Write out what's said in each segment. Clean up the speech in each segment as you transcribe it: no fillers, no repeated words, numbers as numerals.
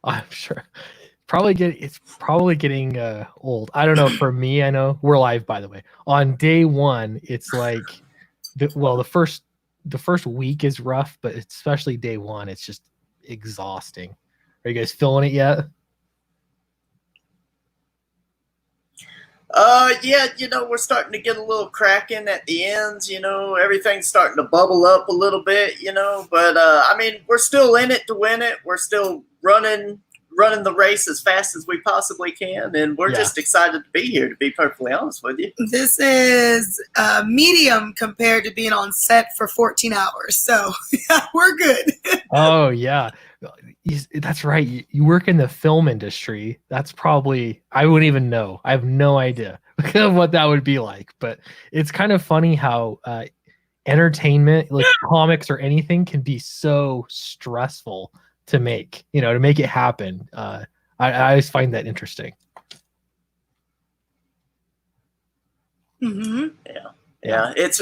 I'm sure. It's probably getting old. I don't know. For me, I know we're live, by the way. On day one, it's like the first week is rough, but especially day one, it's just exhausting. Are you guys feeling it yet? Yeah, we're starting to get a little cracking at the ends, everything's starting to bubble up a little bit, but I mean, we're still in it to win it. We're still running the race as fast as we possibly can, and we're just excited to be here, to be perfectly honest with you. This is medium compared to being on set for 14 hours, so yeah, we're good. Oh yeah, that's right. You work in the film industry. That's probably, I wouldn't even know. I have no idea what that would be like. But it's kind of funny how entertainment, like comics or anything, can be so stressful to make. To make it happen. I always find that interesting. Mm-hmm. Yeah. It's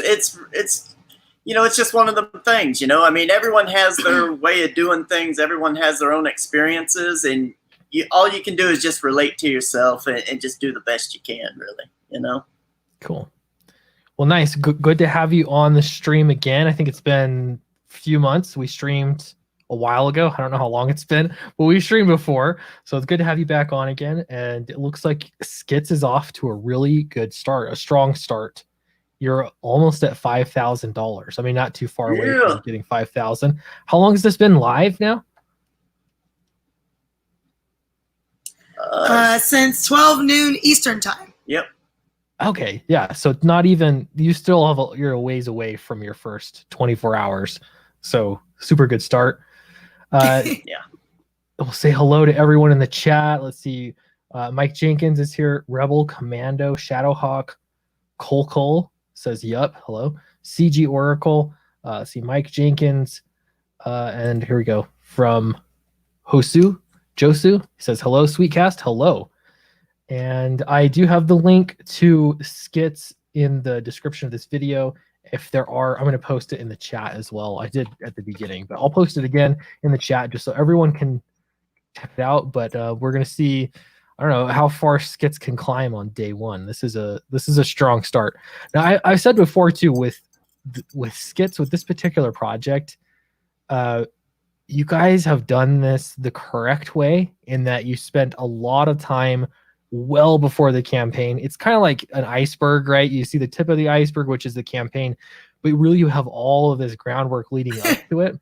just one of the things, I mean, everyone has their way of doing things. Everyone has their own experiences, and all you can do is just relate to yourself and just do the best you can, really, Cool. Well, nice. Good to have you on the stream again. I think it's been a few months. We streamed a while ago. I don't know how long it's been, but we streamed before. So it's good to have you back on again. And it looks like Skits is off to a really good start, a strong start. You're almost at $5,000. I mean, not too far away from getting 5,000. How long has this been live now? Since 12 noon Eastern time. Yep. Okay, yeah. So not even, you still have you're a ways away from your first 24 hours. So super good start. Yeah. We'll say hello to everyone in the chat. Let's see. Mike Jenkins is here. Rebel Commando, Shadowhawk, Cole says, yup, hello. CG Oracle, see Mike Jenkins, and here we go. From Josu, he says, hello, Sweetcast, hello. And I do have the link to Skits in the description of this video. If there are, I'm going to post it in the chat as well. I did at the beginning, but I'll post it again in the chat just so everyone can check it out. But we're going to see, I don't know how far Skits can climb on day one. This is a strong start. Now, I've said before too, with Skits, with this particular project, you guys have done this the correct way in that you spent a lot of time well before the campaign. It's kind of like an iceberg, right? You see the tip of the iceberg, which is the campaign, but really you have all of this groundwork leading up to it.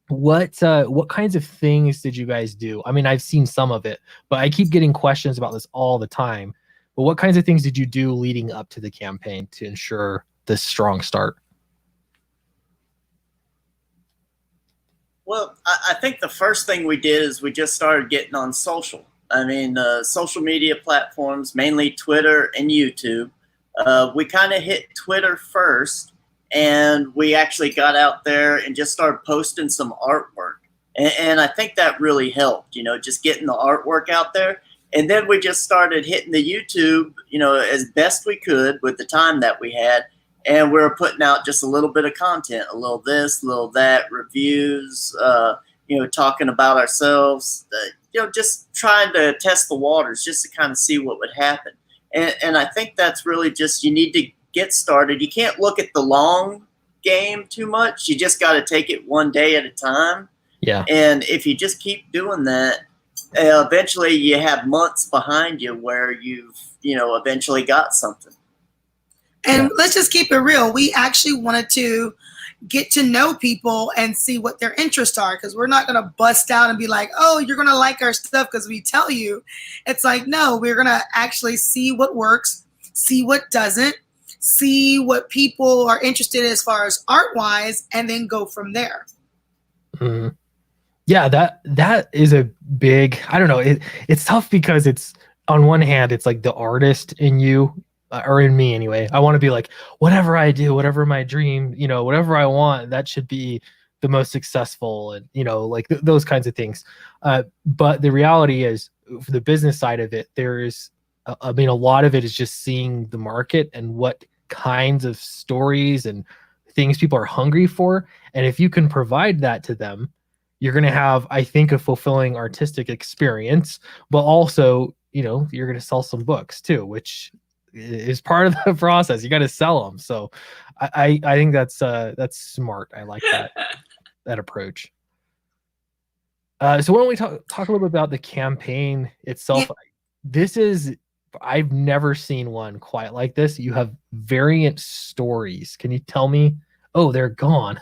What kinds of things did you guys do? I mean, I've seen some of it, but I keep getting questions about this all the time. But what kinds of things did you do leading up to the campaign to ensure this strong start? Well, I think the first thing we did is we just started getting on social. I mean, social media platforms, mainly Twitter and YouTube. We kind of hit Twitter first, and we actually got out there and just started posting some artwork. And I think that really helped, just getting the artwork out there. And then we just started hitting the YouTube, as best we could with the time that we had. And we were putting out just a little bit of content, a little this, a little that, reviews, talking about ourselves, just trying to test the waters just to kind of see what would happen. And I think that's really just, you need to get started. You can't look at the long game too much. You just got to take it one day at a time. Yeah. And if you just keep doing that, eventually you have months behind you where you've, eventually got something. And let's just keep it real. We actually wanted to get to know people and see what their interests are, because we're not going to bust out and be like, oh, you're going to like our stuff because we tell you. It's like, no, we're going to actually see what works, see what doesn't, see what people are interested in as far as art-wise, and then go from there. Mm-hmm. Yeah, that is a big, I don't know, it's tough because it's, on one hand, it's like the artist in you, or in me anyway. I want to be like, whatever I do, whatever my dream, whatever I want, that should be the most successful, and like those kinds of things. But the reality is, for the business side of it, there's, a lot of it is just seeing the market and what kinds of stories and things people are hungry for. And if you can provide that to them, you're going to have, I think, a fulfilling artistic experience, but also, you know, you're going to sell some books too, which is part of the process. You got to sell them. So I think that's smart. I like that approach. So why don't we talk a little bit about the campaign itself? Yeah. I've never seen one quite like this. You have variant stories. Can you tell me? Oh, they're gone.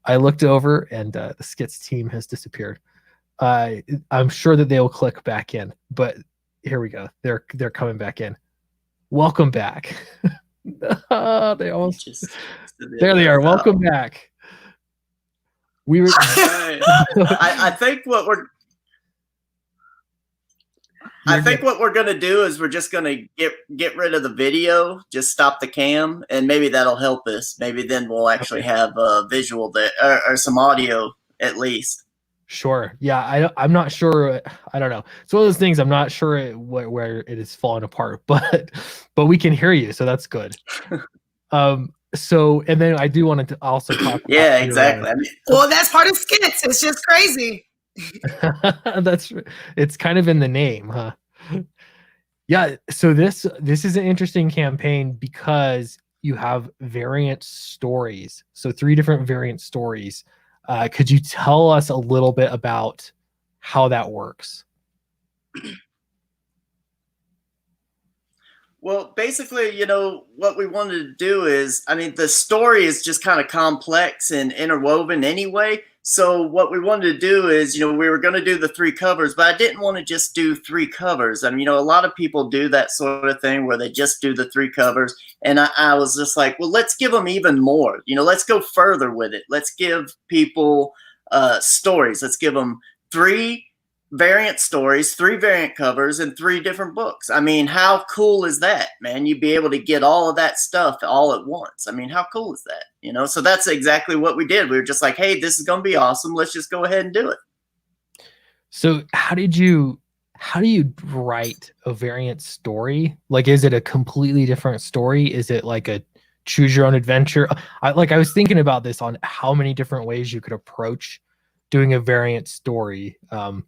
I looked over and the Skits team has disappeared. I'm sure that they will click back in, but here we go. They're coming back in. Welcome back. They almost there they are. Welcome back. We were. I think what we're gonna do is we're just gonna get rid of the video, just stop the cam, and maybe that'll help us. Maybe then we'll actually have a visual there or some audio at least. Sure. Yeah, I'm not sure. I don't know. It's one of those things. I'm not sure where it is falling apart, but we can hear you, so that's good. So, and then I do want to also talk. Yeah, exactly. I mean, well, that's part of Skits. It's just crazy. It's kind of in the name, huh? Yeah. So this is an interesting campaign because you have variant stories. So 3 different variant stories. Could you tell us a little bit about how that works? Well, basically, you know, what we wanted to do is, I mean, the story is just kind of complex and interwoven anyway. So what we wanted to do is, you know, we were going to do the 3 covers, but I didn't want to just do 3 covers. I mean, you know, a lot of people do that sort of thing where they just do the 3 covers. And I was just like, well, let's give them even more. You know, let's go further with it. Let's give people stories. Let's give them 3 variant stories, 3 variant covers, and 3 different books. I mean, how cool is that, man? You'd be able to get all of that stuff all at once. I mean, how cool is that? You know, so that's exactly what we did. We were just like, hey, this is going to be awesome. Let's just go ahead and do it. So how do you write a variant story? Like, is it a completely different story? Is it like a choose your own adventure? I was thinking about this on how many different ways you could approach doing a variant story.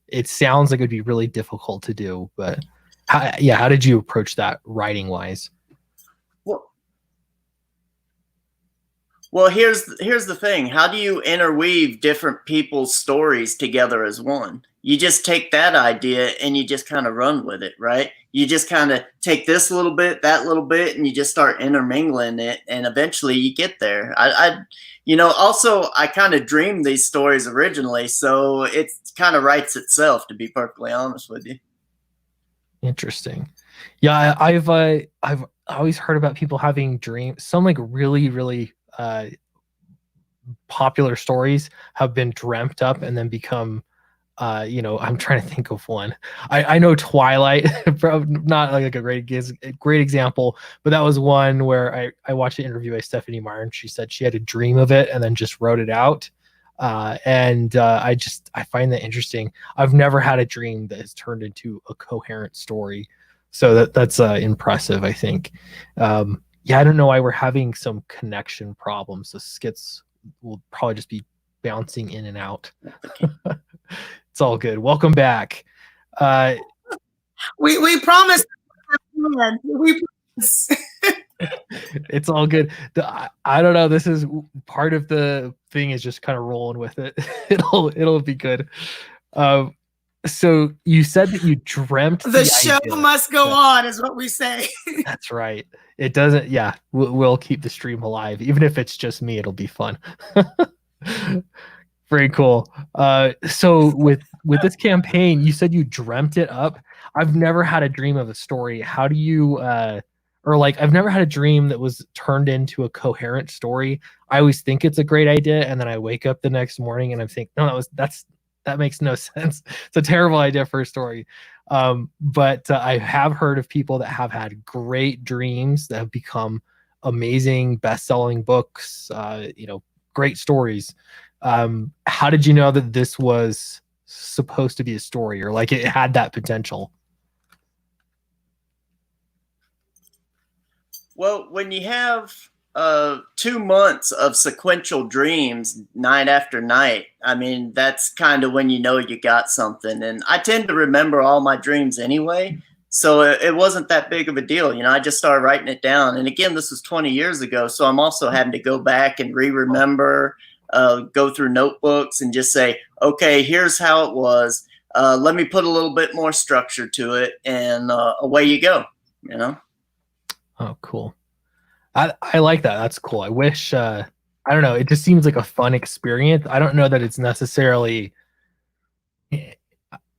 It sounds like it'd be really difficult to do, but how did you approach that writing wise? Well, here's the thing. How do you interweave different people's stories together as one? You just take that idea and you just kind of run with it, right? You just kind of take this little bit, that little bit, and you just start intermingling it, and eventually you get there. You know, also, I kind of dreamed these stories originally, so it kind of writes itself, to be perfectly honest with you. Interesting. Yeah, I've always heard about people having dreams. Some like really, really popular stories have been dreamt up and then become, you know, I'm trying to think of one. I know Twilight, not like a great example, but that was one where I watched an interview by Stephanie Meyer, and she said she had a dream of it and then just wrote it out. I find that interesting. I've never had a dream that has turned into a coherent story, so that's impressive, I think. Yeah, I don't know why we're having some connection problems. So Skits will probably just be bouncing in and out. It's all good. Welcome back. We promised. We promise. It's all good. I don't know. This is part of the thing, is just kind of rolling with it. It'll be good. So you said that you dreamt the show idea. Must go on, is what we say. That's right. It doesn't. Yeah, we'll keep the stream alive, even if it's just me. It'll be fun. Very cool. So with this campaign, you said you dreamt it up. I've never had a dream of a story. How do you or like, I've never had a dream that was turned into a coherent story. I always think it's a great idea, and then I wake up the next morning and I think, no, that makes no sense. It's a terrible idea for a story. But I have heard of people that have had great dreams that have become amazing best-selling books, you know, great stories. How did you know that this was supposed to be a story, or like it had that potential? Well, when you have 2 months of sequential dreams night after night. I mean, that's kind of when you know you got something. And I tend to remember all my dreams anyway, so it wasn't that big of a deal. You know, I just started writing it down. And again, this was 20 years ago, so I'm also having to go back and re-remember, go through notebooks and just say, okay, here's how it was. Let me put a little bit more structure to it, and away you go, you know? Oh, cool. I like that. That's cool. I wish, I don't know. It just seems like a fun experience. I don't know that it's necessarily,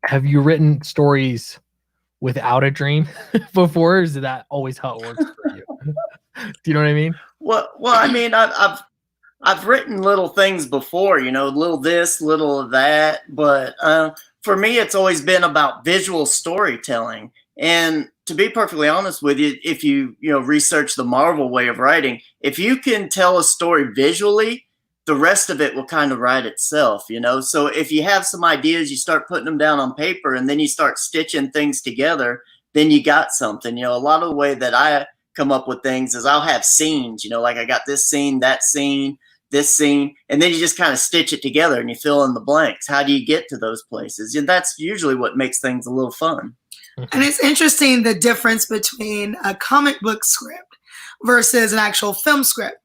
have you written stories without a dream before? Or is that always how it works for you? Do you know what I mean? Well, I mean, I've written little things before, you know, little this, little of that. But for me, it's always been about visual storytelling. And to be perfectly honest with you, if you research the Marvel way of writing, if you can tell a story visually, the rest of it will kind of write itself, you know? So if you have some ideas, you start putting them down on paper, and then you start stitching things together, then you got something. You know, a lot of the way that I come up with things is I'll have scenes, you know, like I got this scene, that scene, this scene, and then you just kind of stitch it together and you fill in the blanks. How do you get to those places? And that's usually what makes things a little fun. And it's interesting the difference between a comic book script versus an actual film script.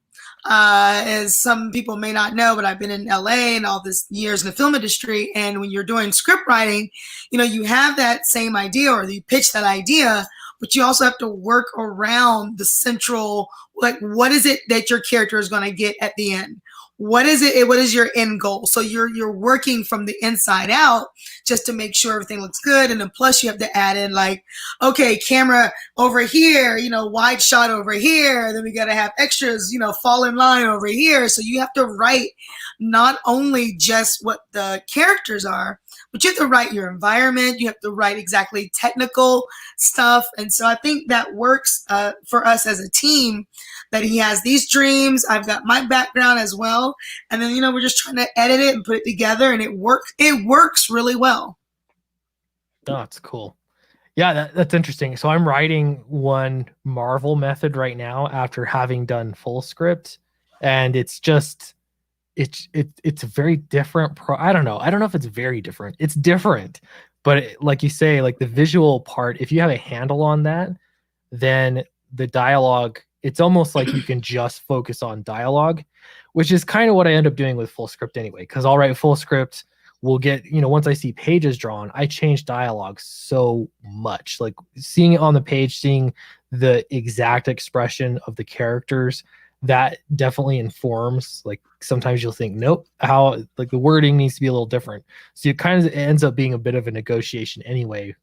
As some people may not know, but I've been in LA and all this years in the film industry. And when you're doing script writing, you know, you have that same idea, or you pitch that idea, but you also have to work around the central, like, what is it that your character is going to get at the end? What is it? What is your end goal? So you're working from the inside out just to make sure everything looks good. And then plus you have to add in, like, okay, camera over here, you know, wide shot over here. Then we got to have extras, you know, fall in line over here. So you have to write not only just what the characters are, but you have to write your environment. You have to write exactly technical stuff. And so I think that works for us as a team, that he has these dreams. I've got my background as well. And then, you know, we're just trying to edit it and put it together, and it works really well. Oh, that's cool. Yeah, that's interesting. So I'm writing one Marvel method right now after having done full script, and it's just, it's a very different I don't know if it's very different. It's different, but like you say, like the visual part, if you have a handle on that, then the dialogue, it's almost like you can just focus on dialogue, which is kind of what I end up doing with full script anyway. Because I'll write full script, we'll get, you know, once I see pages drawn, I change dialogue so much. Like seeing it on the page, seeing the exact expression of the characters, that definitely informs. Like sometimes you'll think, nope, how, like the wording needs to be a little different. So it kind of ends up being a bit of a negotiation anyway,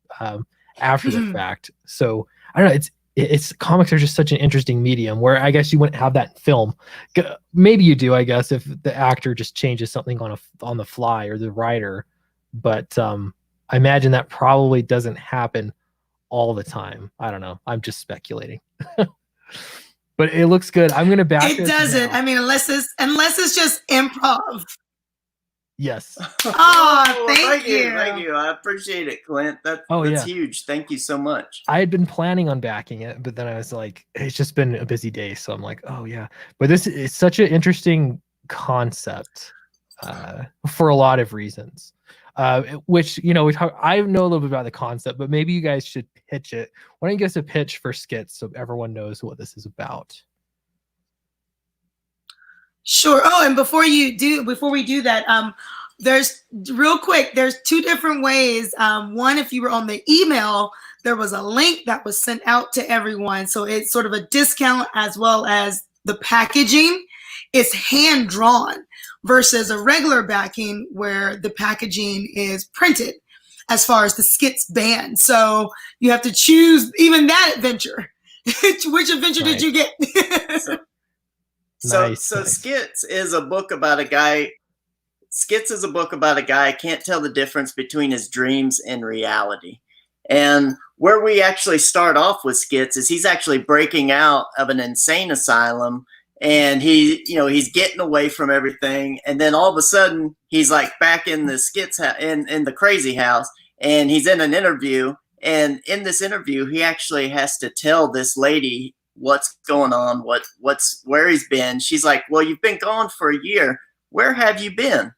after the fact. So I don't know, it's comics are just such an interesting medium, where I guess you wouldn't have that in film. Maybe you do, I guess, if the actor just changes something on the fly, or the writer. But I imagine that probably doesn't happen all the time. I don't know. I'm just speculating. But it looks good. I'm gonna back it. Doesn't. I mean, unless it's just improv. Yes. Oh, thank you. Thank you. I appreciate it, Clint. That's huge. Thank you so much. I had been planning on backing it, but then I was like, it's just been a busy day. So I'm like, oh yeah. But this is such an interesting concept for a lot of reasons. Which, you know, I know a little bit about the concept, but maybe you guys should pitch it. Why don't you give us a pitch for Skits so everyone knows what this is about? Sure. Oh, and before we do that, there's two different ways. One, if you were on the email, there was a link that was sent out to everyone. So it's sort of a discount, as well as the packaging is hand drawn versus a regular backing where the packaging is printed as far as the Skits band. So you have to choose even that adventure. Which adventure did you get? So Skits is a book about a guy. Skits is a book about a guy can't tell the difference between his dreams and reality. And where we actually start off with Skits is he's actually breaking out of an insane asylum, and he's getting away from everything. And then all of a sudden he's like back in the Skits in the crazy house, and he's in an interview. And in this interview, he actually has to tell this lady what's going on, where he's been. She's like, well, you've been gone for a year. Where have you been?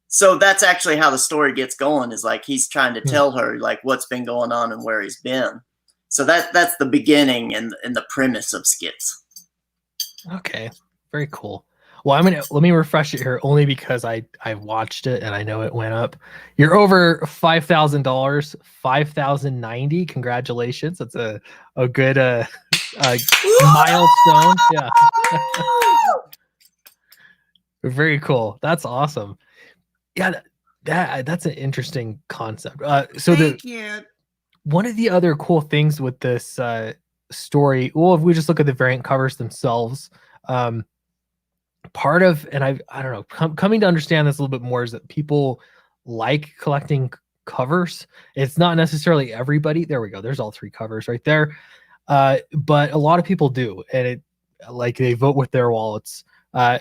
So that's actually how the story gets going, is like he's trying to tell her like what's been going on and where he's been. So that's the beginning and the premise of Skits. Okay, very cool. Well, let me refresh it here only because I watched it and I know it went up. You're over $5,000, $5,090. Congratulations! That's a good milestone. Yeah, very cool. That's awesome. Yeah, that's an interesting concept. Thank you. One of the other cool things with this story, well, if we just look at the variant covers themselves, part of, and I don't know, coming to understand this a little bit more, is that people like collecting covers. It's not necessarily everybody. There we go. There's all 3 covers right there. But a lot of people do, and they vote with their wallets.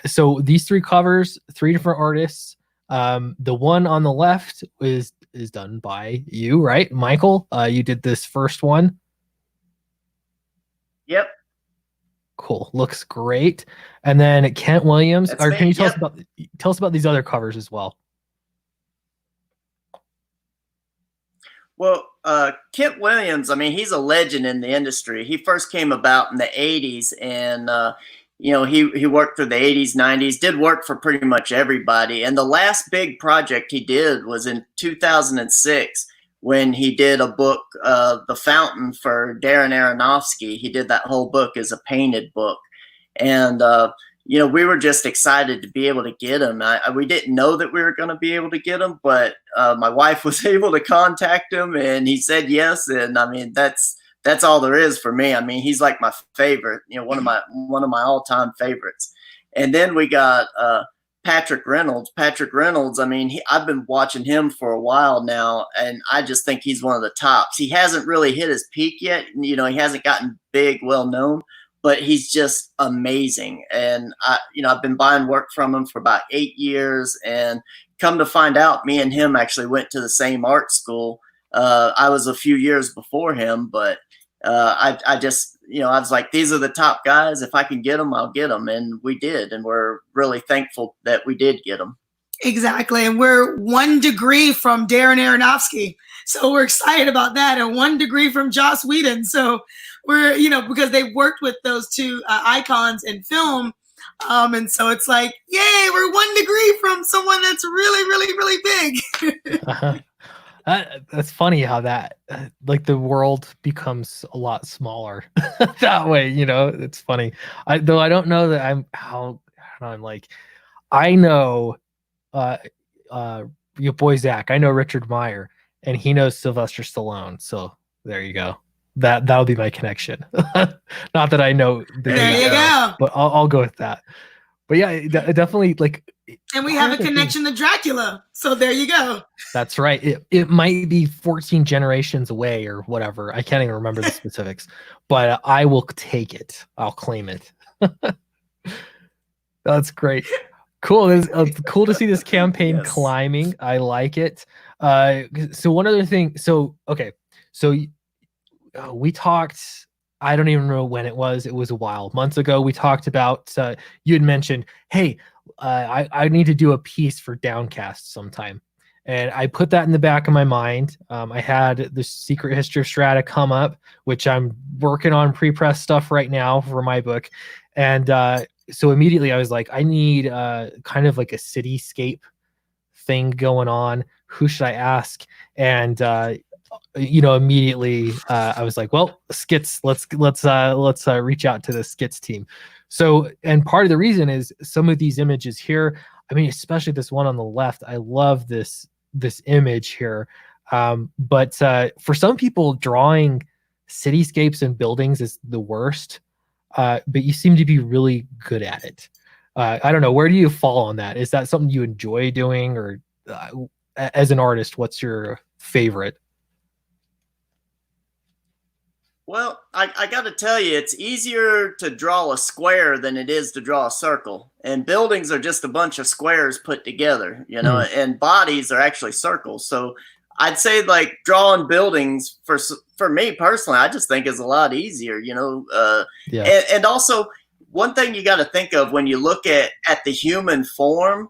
So these 3 covers, 3 different artists. The one on the left is done by you, right, Michael? You did this first one. Yep. Cool. Looks great. And then Kent Williams. That's Or me. can you tell Yep. us about these other covers as well? Well, Kip Williams, I mean, he's a legend in the industry. He first came about in the 80s, and he worked for the 80s, 90s, did work for pretty much everybody. And the last big project he did was in 2006, when he did a book, The Fountain, for Darren Aronofsky. He did that whole book as a painted book. And, we were just excited to be able to get him. We didn't know that we were going to be able to get him, but my wife was able to contact him, and he said yes. And I mean, that's all there is for me. I mean, he's like my favorite, one of my all-time favorites. And then we got Patrick Reynolds. Patrick Reynolds, I mean, I've been watching him for a while now, and I just think he's one of the tops. He hasn't really hit his peak yet. He hasn't gotten big, well known, but he's just amazing. And I've been buying work from him for about 8 years, and come to find out, me and him actually went to the same art school. I was a few years before him, but I just, I was like, these are the top guys. If I can get them, I'll get them. And we did. And we're really thankful that we did get them. Exactly. And we're 1 degree from Darren Aronofsky. So we're excited about that. And 1 degree from Joss Whedon. So we're, because they worked with those 2 icons in film. And so it's like, yay, we're 1 degree from someone that's really, really, really big. That's funny how that the world becomes a lot smaller that way. It's funny. Though I don't know that I know your boy Zach. I know Richard Meyer, and he knows Sylvester Stallone. So there you go. That'll be my connection. Not that I know. There you go. But I'll go with that. But yeah, definitely And we have a connection to Dracula. So there you go. That's right. It might be 14 generations away or whatever. I can't even remember the specifics, but I will take it. I'll claim it. That's great. Cool. It's cool to see this campaign climbing. I like it. So one other thing. Okay. So we talked, I don't even know when it was. It was a while, months ago. We talked about, you had mentioned, hey, I need to do a piece for Downcast sometime. And I put that in the back of my mind. I had the Secret History of Strata come up, which I'm working on pre-press stuff right now for my book. And so immediately I was like, I need kind of like a cityscape thing going on. Who should I ask? And immediately I was like, well, Skits, let's reach out to the Skits team. So, and part of the reason is some of these images here, I mean, especially this one on the left, I love this image here. But for some people, drawing cityscapes and buildings is the worst. But you seem to be really good at it. I don't know, where do you fall on that? Is that something you enjoy doing, or as an artist, what's your favorite? Well, I got to tell you, it's easier to draw a square than it is to draw a circle. And buildings are just a bunch of squares put together, and bodies are actually circles. So I'd say like drawing buildings for me personally, I just think is a lot easier, you know. And also one thing you got to think of when you look at the human form,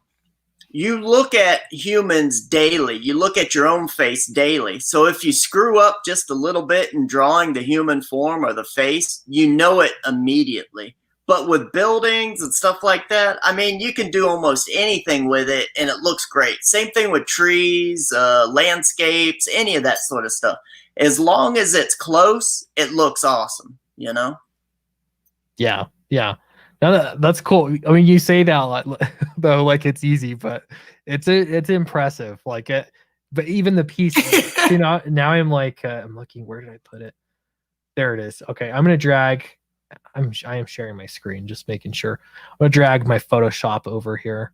you look at humans daily. You look at your own face daily. So if you screw up just a little bit in drawing the human form or the face, you know it immediately. But with buildings and stuff like that, I mean, you can do almost anything with it and it looks great. Same thing with trees, landscapes, any of that sort of stuff. As long as it's close, it looks awesome, you know? Yeah. Yeah. No, that's cool. I mean, you say that though, like it's easy, but it's impressive. Like it, but even the piece, you know, now I'm like, I'm looking, where did I put it? There it is. Okay. I'm going to drag, I am sharing my screen, just making sure. I'm going to drag my Photoshop over here.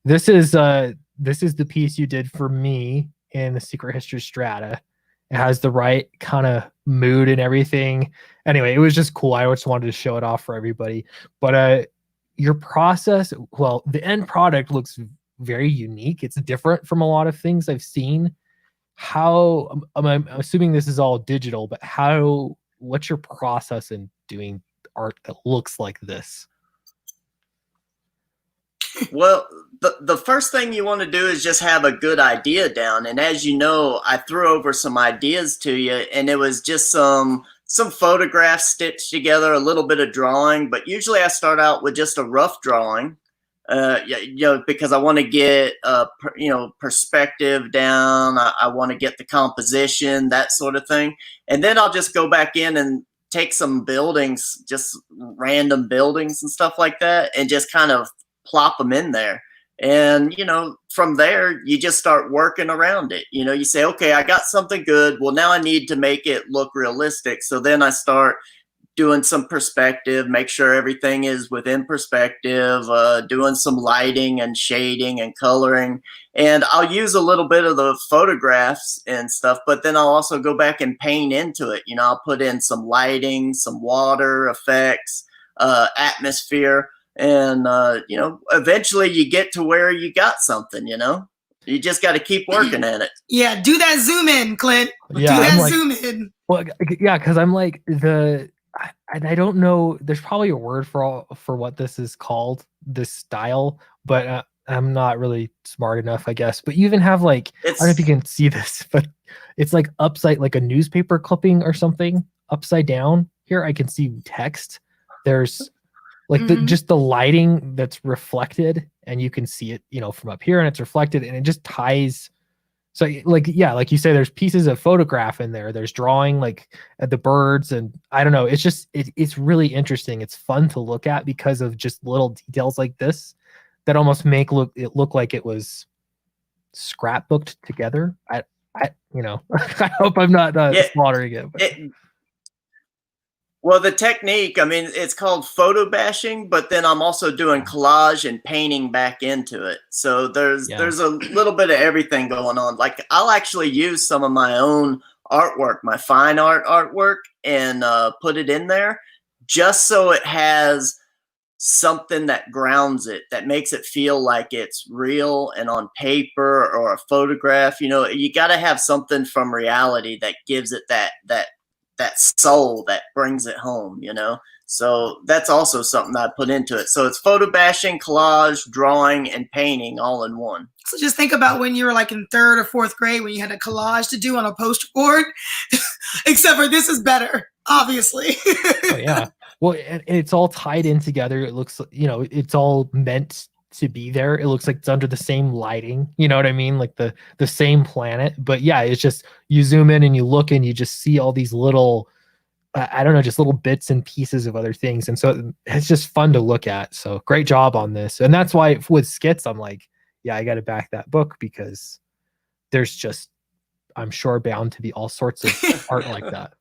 This is the piece you did for me in the Secret History Strata. It has the right kind of mood and everything. Anyway, it was just cool. I just wanted to show it off for everybody. But your process, well, the end product looks very unique. It's different from a lot of things I've seen. How, I'm assuming this is all digital, but what's your process in doing art that looks like this? Well, the first thing you want to do is just have a good idea down. And as you know, I threw over some ideas to you, and it was just some photographs stitched together, a little bit of drawing. But usually I start out with just a rough drawing, you know, because I want to get, you know, perspective down. I want to get the composition, that sort of thing. And then I'll just go back in and take some buildings, just random buildings and stuff like that, and just kind of plop them in there. And, you know, from there, you just start working around it. You know, you say, okay, I got something good. Well, now I need to make it look realistic. So then I start doing some perspective, make sure everything is within perspective, doing some lighting and shading and coloring. And I'll use a little bit of the photographs and stuff, but then I'll also go back and paint into it. You know, I'll put in some lighting, some water effects, atmosphere. And, you know, eventually you get to where you got something, you know, you just got to keep working at it. Yeah. Do that zoom in, Clint. Yeah, do that zoom in. Well, yeah. Cause I'm like I don't know. There's probably a word for what this is called, this style, but I'm not really smart enough, I guess. But you even have like, I don't know if you can see this, but it's like upside, like a newspaper clipping or something upside down. Here I can see text. There's like just the lighting that's reflected, and you can see it, you know, from up here, and it's reflected, and it just ties. So like, yeah, like you say, there's pieces of photograph in there. There's drawing like at the birds, and I don't know. It's just, it's really interesting. It's fun to look at because of just little details like this that almost make it look like it was scrapbooked together. I you know, I hope I'm not slaughtering it. Well, the technique, I mean, it's called photo bashing, but then I'm also doing collage and painting back into it. So there's a little bit of everything going on. Like I'll actually use some of my own artwork, my fine art artwork, and put it in there just so it has something that grounds it, that makes it feel like it's real and on paper or a photograph. You know, you got to have something from reality that gives it that soul that brings it home, you know? So that's also something that I put into it. So it's photo bashing, collage, drawing, and painting all in one. So just think about when you were like in 3rd or 4th grade when you had a collage to do on a poster board, except for this is better, obviously. Oh, yeah. Well, and it's all tied in together. It looks, you know, it's all meant to be there. It looks like it's under the same lighting, you know what I mean, like the same planet. But yeah, it's just, you zoom in and you look and you just see all these little I don't know, just little bits and pieces of other things, and so it's just fun to look at. So great job on this. And that's why with Skits I'm like, yeah, I got to back that book, because there's just, I'm sure, bound to be all sorts of art like that.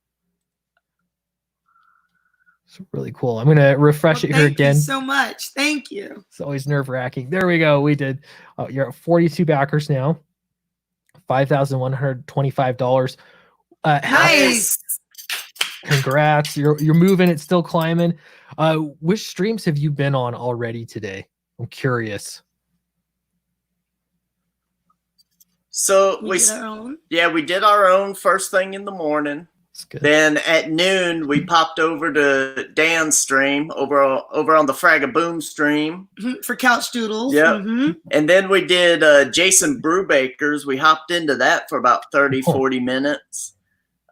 It's really cool. I'm going to refresh it here again. Thank you so much. Thank you. It's always nerve-wracking. There we go. We did. You're at 42 backers now. $5,125. Nice. Congrats. You're moving. It's still climbing. Which streams have you been on already today? I'm curious. So We did our own. we did our own first thing in the morning. It's good. Then at noon, we popped over to Dan's stream over on the Fragaboom stream. For Couch Doodles. Yep. Mm-hmm. And then we did Jason Brubaker's. We hopped into that for about 30, 40 minutes.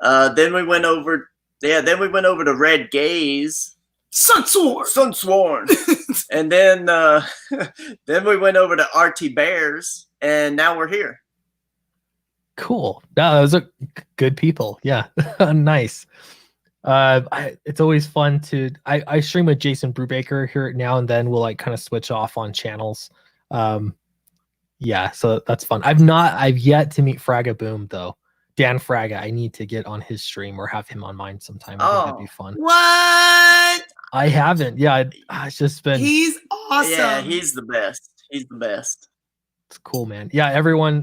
Then we went over to Red Gaze. Sunsworn. And then then we went over to RT Bears, and now we're here. Cool. No, those are good people. Yeah. Nice. It's always fun to I stream with Jason Brubaker here now and then. We'll like kind of switch off on channels. Yeah, so that's fun. I've yet to meet Fragaboom though. Dan Fraga. I need to get on his stream or have him on mine sometime. I think that'd be fun. What? I haven't. Yeah, it's just been. He's awesome. Yeah, he's the best. He's the best. It's cool, man. Yeah, everyone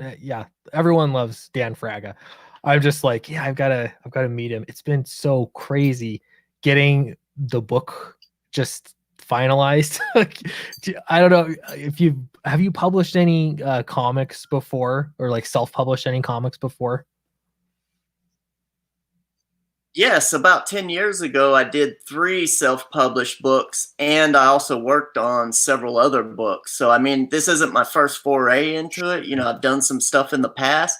loves Dan Fraga. I'm just like, yeah, I've got to meet him. It's been so crazy getting the book just finalized. I don't know if have you published any comics before, or like self-published any comics before? Yes, about 10 years ago, I did 3 self-published books, and I also worked on several other books. So, I mean, this isn't my first foray into it. You know, I've done some stuff in the past,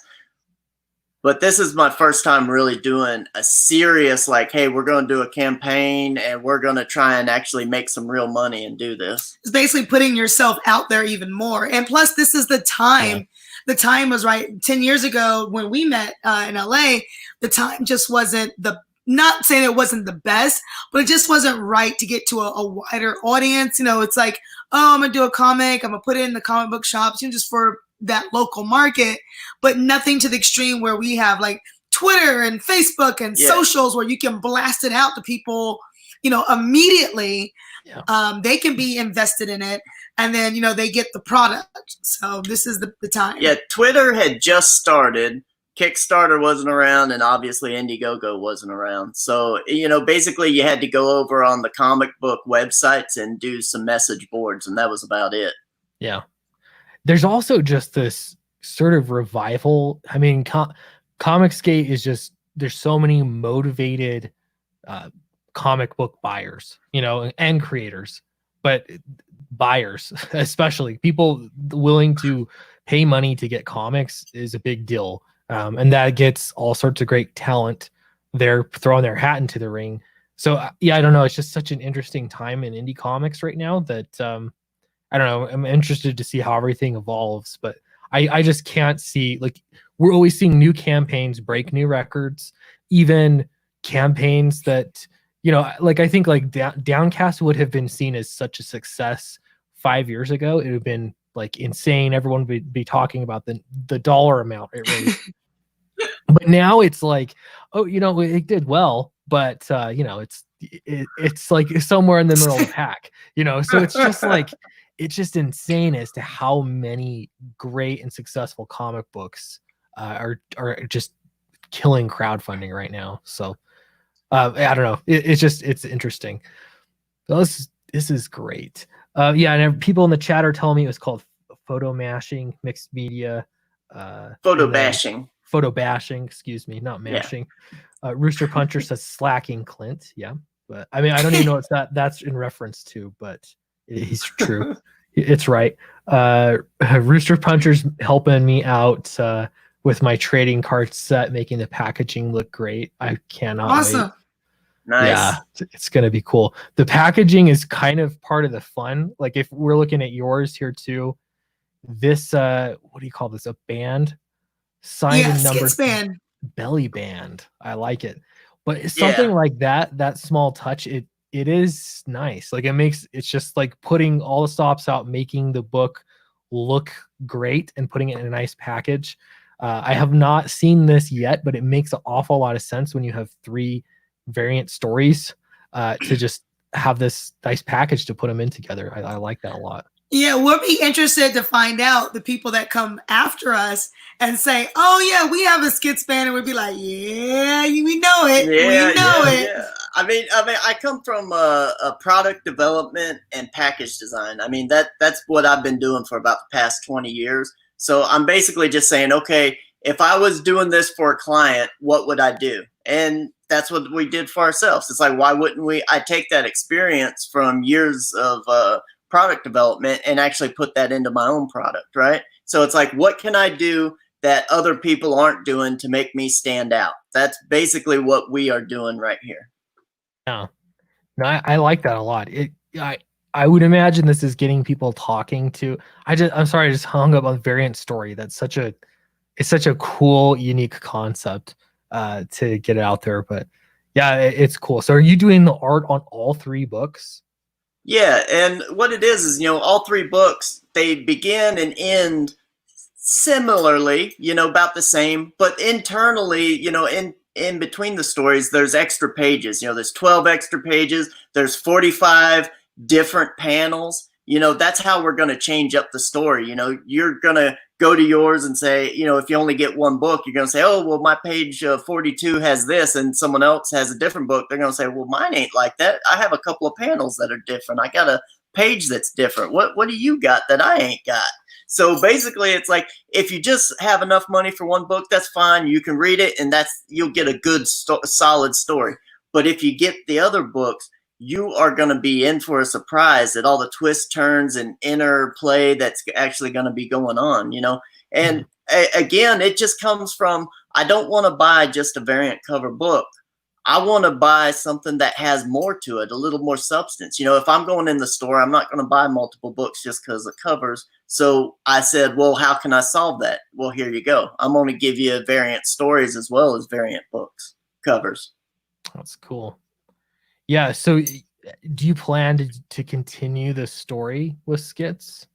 but this is my first time really doing a serious, like, hey, we're going to do a campaign, and we're going to try and actually make some real money and do this. It's basically putting yourself out there even more. And plus, this is the time. Yeah. The time was right 10 years ago when we met in LA. The time just wasn't not saying it wasn't the best, but it just wasn't right to get to a wider audience. You know, it's like, oh, I'm going to do a comic. I'm going to put it in the comic book shops, you know, just for that local market, but nothing to the extreme where we have like Twitter and Facebook and socials where you can blast it out to people, you know, immediately. Yeah. They can be invested in it. And then, you know, they get the product. So this is the time. Yeah, Twitter had just started. Kickstarter wasn't around, and obviously Indiegogo wasn't around. So, you know, basically you had to go over on the comic book websites and do some message boards, and that was about it. Yeah. There's also just this sort of revival. I mean, Comicsgate is just, there's so many motivated comic book buyers, you know, and creators, but buyers, especially people willing to pay money to get comics is a big deal. And that gets all sorts of great talent. They're throwing their hat into the ring. So yeah, I don't know. It's just such an interesting time in indie comics right now that I don't know. I'm interested to see how everything evolves, but I just can't see, like, we're always seeing new campaigns break new records, even campaigns that, you know, like I think like Downcast would have been seen as such a success 5 years ago. It would have been like insane. Everyone would be talking about the dollar amount it raised. But now it's like, oh, you know, it did well, but you know, it's like somewhere in the middle of the pack, you know. So it's just like, it's just insane as to how many great and successful comic books are just killing crowdfunding right now. So I don't know. It's interesting. So this is great. Yeah, and people in the chat are telling me it was called photo mashing, mixed media. Photo bashing. Photo bashing, excuse me, not mashing. Yeah. Rooster Puncher says slacking Clint. Yeah, but I mean, I don't even know what that's in reference to, but he's true. It's right. Rooster Puncher's helping me out with my trading card set, making the packaging look great. I cannot wait. Nice. Yeah, it's going to be cool. The packaging is kind of part of the fun. Like if we're looking at yours here too, this, what do you call this? A band? Signed and numbered Skits band. Belly band. I like it. But it's something like that small touch, it is nice. Like it's just like putting all the stops out, making the book look great and putting it in a nice package. I have not seen this yet, but it makes an awful lot of sense when you have 3 variant stories to just have this nice package to put them in together. I like that a lot. Yeah, we'll be interested to find out the people that come after us and say, oh yeah, we have a Skits band, and we'd be like, yeah, we know it. Yeah, we know it. Yeah. I mean, I come from a product development and package design. I mean, that's what I've been doing for about the past 20 years. So I'm basically just saying, okay, if I was doing this for a client, what would I do? And that's what we did for ourselves. It's like, why wouldn't I take that experience from years of product development and actually put that into my own product, right? So it's like, what can I do that other people aren't doing to make me stand out? That's basically what we are doing right here. Yeah. No, I like that a lot. I would imagine this is getting people talking to. I'm sorry, I just hung up on variant story. It's such a cool, unique concept to get it out there. But yeah, it's cool. So are you doing the art on all 3 books? Yeah, and what it is, all 3 books, they begin and end similarly, about the same, but internally, in between the stories, there's extra pages. There's 12 extra pages. There's 45 different panels. That's how we're going to change up the story. You're going to go to yours and say, if you only get 1 book, you're going to say, oh, well, my page 42 has this, and someone else has a different book. They're going to say, well, mine ain't like that. I have a couple of panels that are different. I got a page that's different. What do you got that I ain't got? So basically, it's like, if you just have enough money for 1 book, that's fine. You can read it, and you'll get a good, solid story. But if you get the other books, you are going to be in for a surprise at all the twists, turns, and interplay that's actually going to be going on, And again, it just comes from, I don't want to buy just a variant cover book. I want to buy something that has more to it, a little more substance. If I'm going in the store, I'm not going to buy multiple books just because of covers. So I said, well, how can I solve that? Well, here you go. I'm going to give you variant stories as well as variant books, covers. That's cool. Yeah. So do you plan to continue the story with Skits?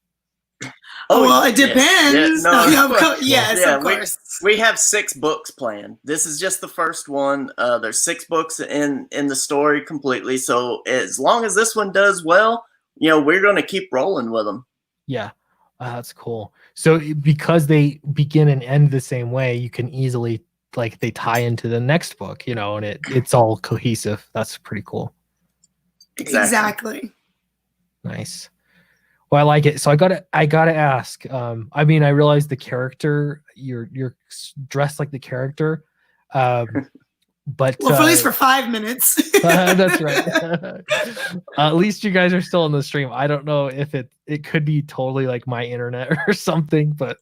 Oh, well, it depends. Yes, of course. We have 6 books planned. This is just the first one. There's 6 books in the story completely. So as long as this one does well, we're going to keep rolling with them. Yeah, that's cool. So because they begin and end the same way, you can easily, like, they tie into the next book, and it's all cohesive. That's pretty cool. Exactly. Nice. Well, I like it. So I gotta ask. I mean, I realize the character, you're dressed like the character, but well, at least for 5 minutes. That's right. At least you guys are still on the stream. I don't know if it could be totally like my internet or something, but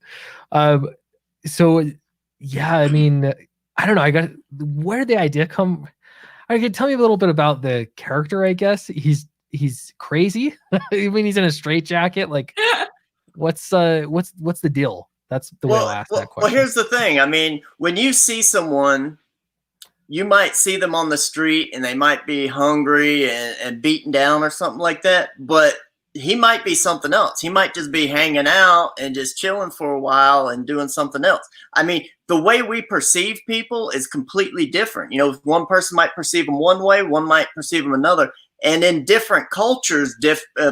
so yeah, I mean, I don't know. Where did the idea come? I could tell me a little bit about the character. I guess he's crazy. I mean, he's in a straitjacket. Like, what's the deal? That's the way I ask that question. Well, here's the thing. I mean, when you see someone, you might see them on the street and they might be hungry and beaten down or something like that. But he might be something else. He might just be hanging out and just chilling for a while and doing something else. I mean, the way we perceive people is completely different. One person might perceive them one way, one might perceive them another. And in different cultures,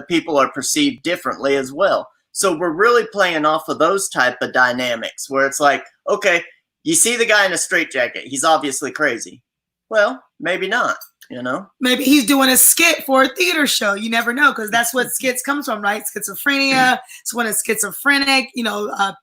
people are perceived differently as well. So we're really playing off of those type of dynamics where it's like, okay, you see the guy in a straitjacket. He's obviously crazy. Well, maybe not, Maybe he's doing a skit for a theater show. You never know, because that's what skits comes from, right? Schizophrenia. It's when it's schizophrenic,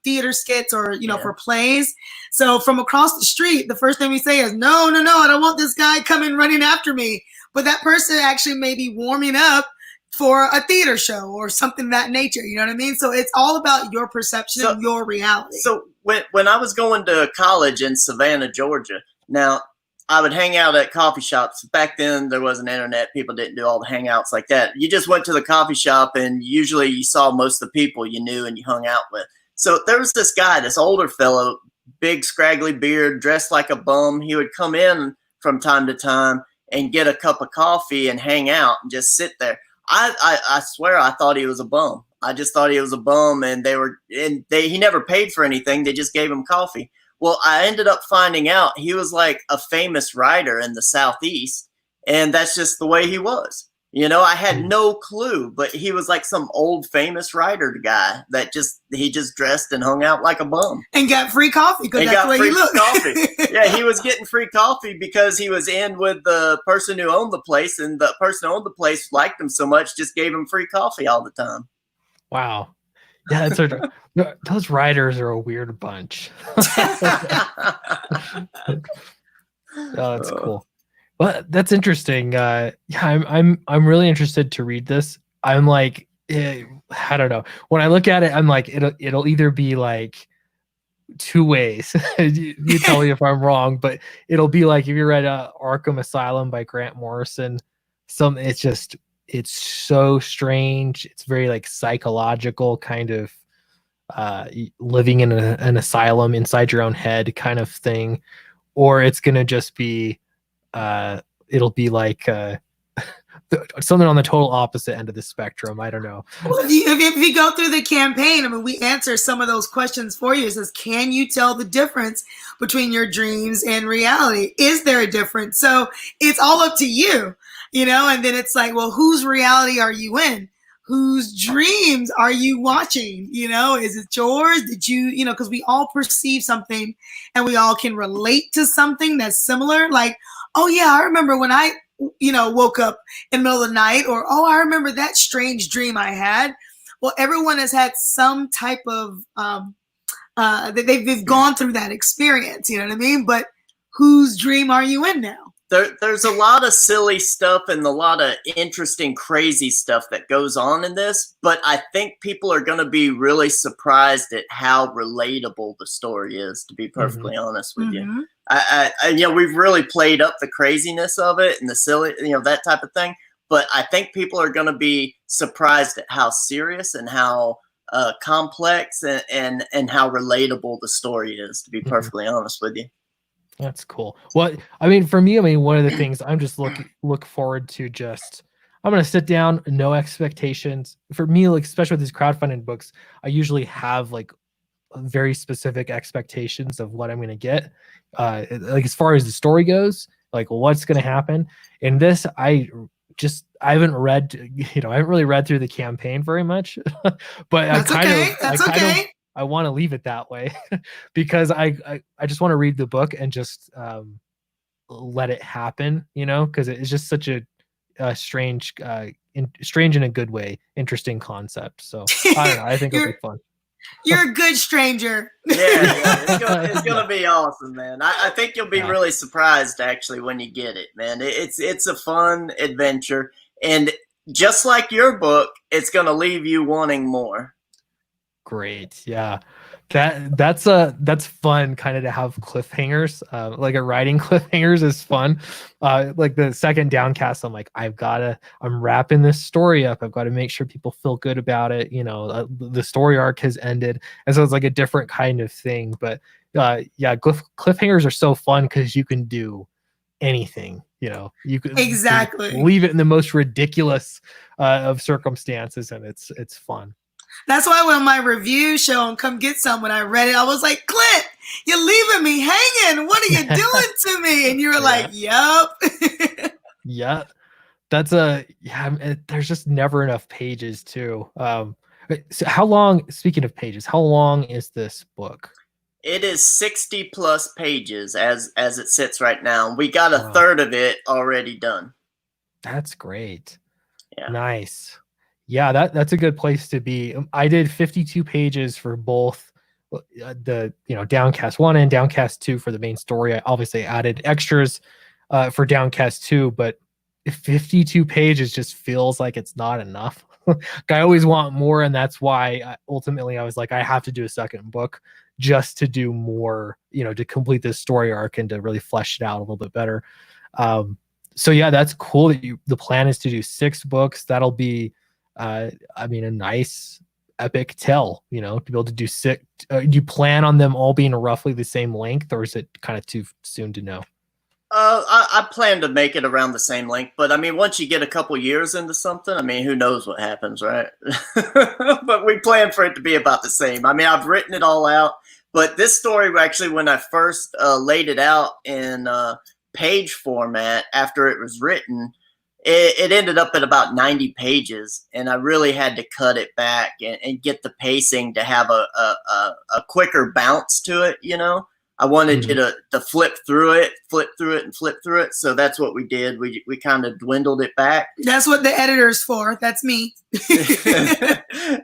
theater skits or, for plays. So from across the street, the first thing we say is, no, I don't want this guy coming running after me. But that person actually may be warming up for a theater show or something of that nature. You know what I mean? So it's all about your perception of your reality. So when I was going to college in Savannah, Georgia, now I would hang out at coffee shops. Back then, there wasn't internet. People didn't do all the hangouts like that. You just went to the coffee shop, and usually you saw most of the people you knew and you hung out with. So there was this guy, this older fellow, big scraggly beard, dressed like a bum. He would come in from time to time and get a cup of coffee and hang out and just sit there. I swear I thought he was a bum. I just thought he was a bum, and he never paid for anything. They just gave him coffee. Well, I ended up finding out he was like a famous writer in the Southeast, and that's just the way he was. I had no clue, but he was like some old famous writer guy that he just dressed and hung out like a bum. And got free coffee because that's the way he looked. Coffee. Yeah, he was getting free coffee because he was in with the person who owned the place, and the person who owned the place liked him so much, just gave him free coffee all the time. Wow. Yeah, it's sort of, those writers are a weird bunch. Oh, that's cool. Well, that's interesting. Yeah, I'm really interested to read this. I'm like, I don't know. When I look at it, I'm like, it'll either be like two ways. You tell me if I'm wrong, but it'll be like if you read Arkham Asylum by Grant Morrison. It's so strange. It's very like psychological kind of living in an asylum inside your own head kind of thing, or it's gonna just be it'll be like something on the total opposite end of the spectrum. I don't know. Well, if you go through the campaign, I mean, we answer some of those questions for you. It says, can you tell the difference between your dreams and reality? Is there a difference? So it's all up to you, and then it's like, well, whose reality are you in? Whose dreams are you watching? Is it yours? Did you, because we all perceive something and we all can relate to something that's similar. Like, oh yeah, I remember when I woke up in the middle of the night, or, oh, I remember that strange dream I had. Well, everyone has had some type of, they've gone through that experience, you know what I mean? But whose dream are you in now? There's a lot of silly stuff and a lot of interesting, crazy stuff that goes on in this, but I think people are going to be really surprised at how relatable the story is, to be perfectly honest with you. We've really played up the craziness of it and the silly, that type of thing, but I think people are going to be surprised at how serious and how complex and how relatable the story is, to be perfectly honest with you. That's cool. Well, for me, one of the things I'm just look forward to, I'm going to sit down, no expectations. For me, like, especially with these crowdfunding books, I usually have like very specific expectations of what I'm going to get. Like as far as the story goes, like what's going to happen. In this, I haven't read, I haven't really read through the campaign very much, but I want to leave it that way because I just want to read the book and just let it happen, because it's just such a strange in a good way, interesting concept. So I don't know. I think it'll be fun. You're a good stranger. Yeah, it's gonna be awesome, man. I think you'll be really surprised actually when you get it, man. It's a fun adventure, and just like your book, it's gonna leave you wanting more. Great. Yeah. That's fun kind of to have cliffhangers. Like a writing cliffhangers is fun. Like the second Downcast, I'm like, I'm wrapping this story up. I've got to make sure people feel good about it. The story arc has ended. And so it's like a different kind of thing. But cliffhangers are so fun because you can do anything. You can leave it in the most ridiculous of circumstances, and it's fun. That's why when my review show and Come Get Some, when I read it, I was like, Clint, you're leaving me hanging. What are you doing to me? And you were like, yup. Yeah. There's just never enough pages too. So speaking of pages, how long is this book? It is 60 plus pages as it sits right now. We got a third of it already done. That's great. Yeah. Nice. Yeah, that's a good place to be. I did 52 pages for both the Downcast 1 and Downcast 2 for the main story. I obviously added extras for Downcast 2, but 52 pages just feels like it's not enough. I always want more, and that's why ultimately I was like, I have to do a second book just to do more, to complete this story arc and to really flesh it out a little bit better. So yeah, that's cool that the plan is to do 6 books. That'll be a nice epic tell, to be able to do 6. Do you plan on them all being roughly the same length, or is it kind of too soon to know? I plan to make it around the same length, but once you get a couple years into something, who knows what happens, right? But we plan for it to be about the same. I've written it all out, but this story actually, when I first laid it out in page format after it was written, it ended up at about 90 pages, and I really had to cut it back and get the pacing to have a quicker bounce to it, I wanted you to flip through it, and flip through it. So that's what we did. We kind of dwindled it back. That's what the editor's for. That's me.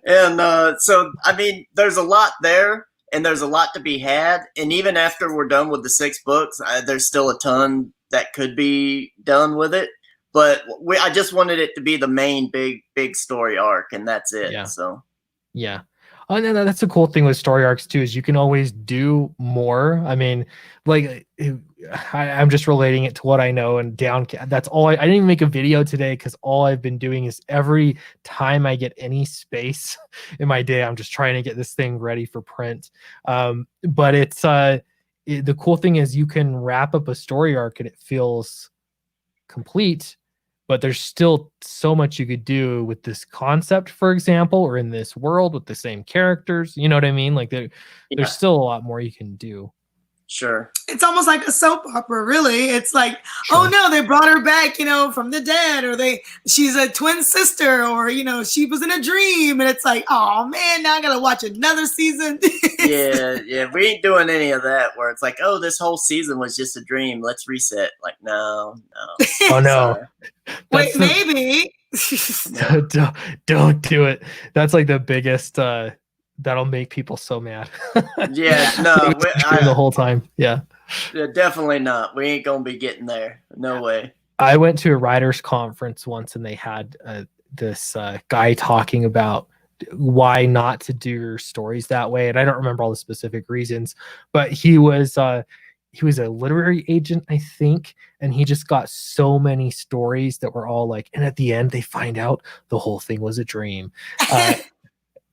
And so, I mean, there's a lot there, and there's a lot to be had. And even after we're done with the 6 books, there's still a ton that could be done with it. But I just wanted it to be the main big story arc, and that's it. Yeah. So, yeah. And that's the cool thing with story arcs too, is you can always do more. I mean, like I'm just relating it to what I know, and that's all. I didn't even make a video today because all I've been doing is every time I get any space in my day, I'm just trying to get this thing ready for print. But it's the cool thing is you can wrap up a story arc and it feels complete. But there's still so much you could do with this concept, for example, or in this world with the same characters. You know what I mean? Like there's still a lot more you can do. Sure. It's almost like a soap opera, really. It's like, oh no, they brought her back, from the dead, or she's a twin sister, or she was in a dream, and it's like, oh man, now I gotta watch another season. yeah, we ain't doing any of that where it's like, oh, this whole season was just a dream. Let's reset. Like, no. Oh no. Wait, maybe. Don't do it. That's like the biggest. That'll make people so mad. Yeah, no, the whole time. Yeah, definitely not. We ain't gonna be getting there. No way. I went to a writers' conference once, and they had this guy talking about why not to do your stories that way, and I don't remember all the specific reasons, but he was a literary agent, I think, and he just got so many stories that were all like, and at the end they find out the whole thing was a dream.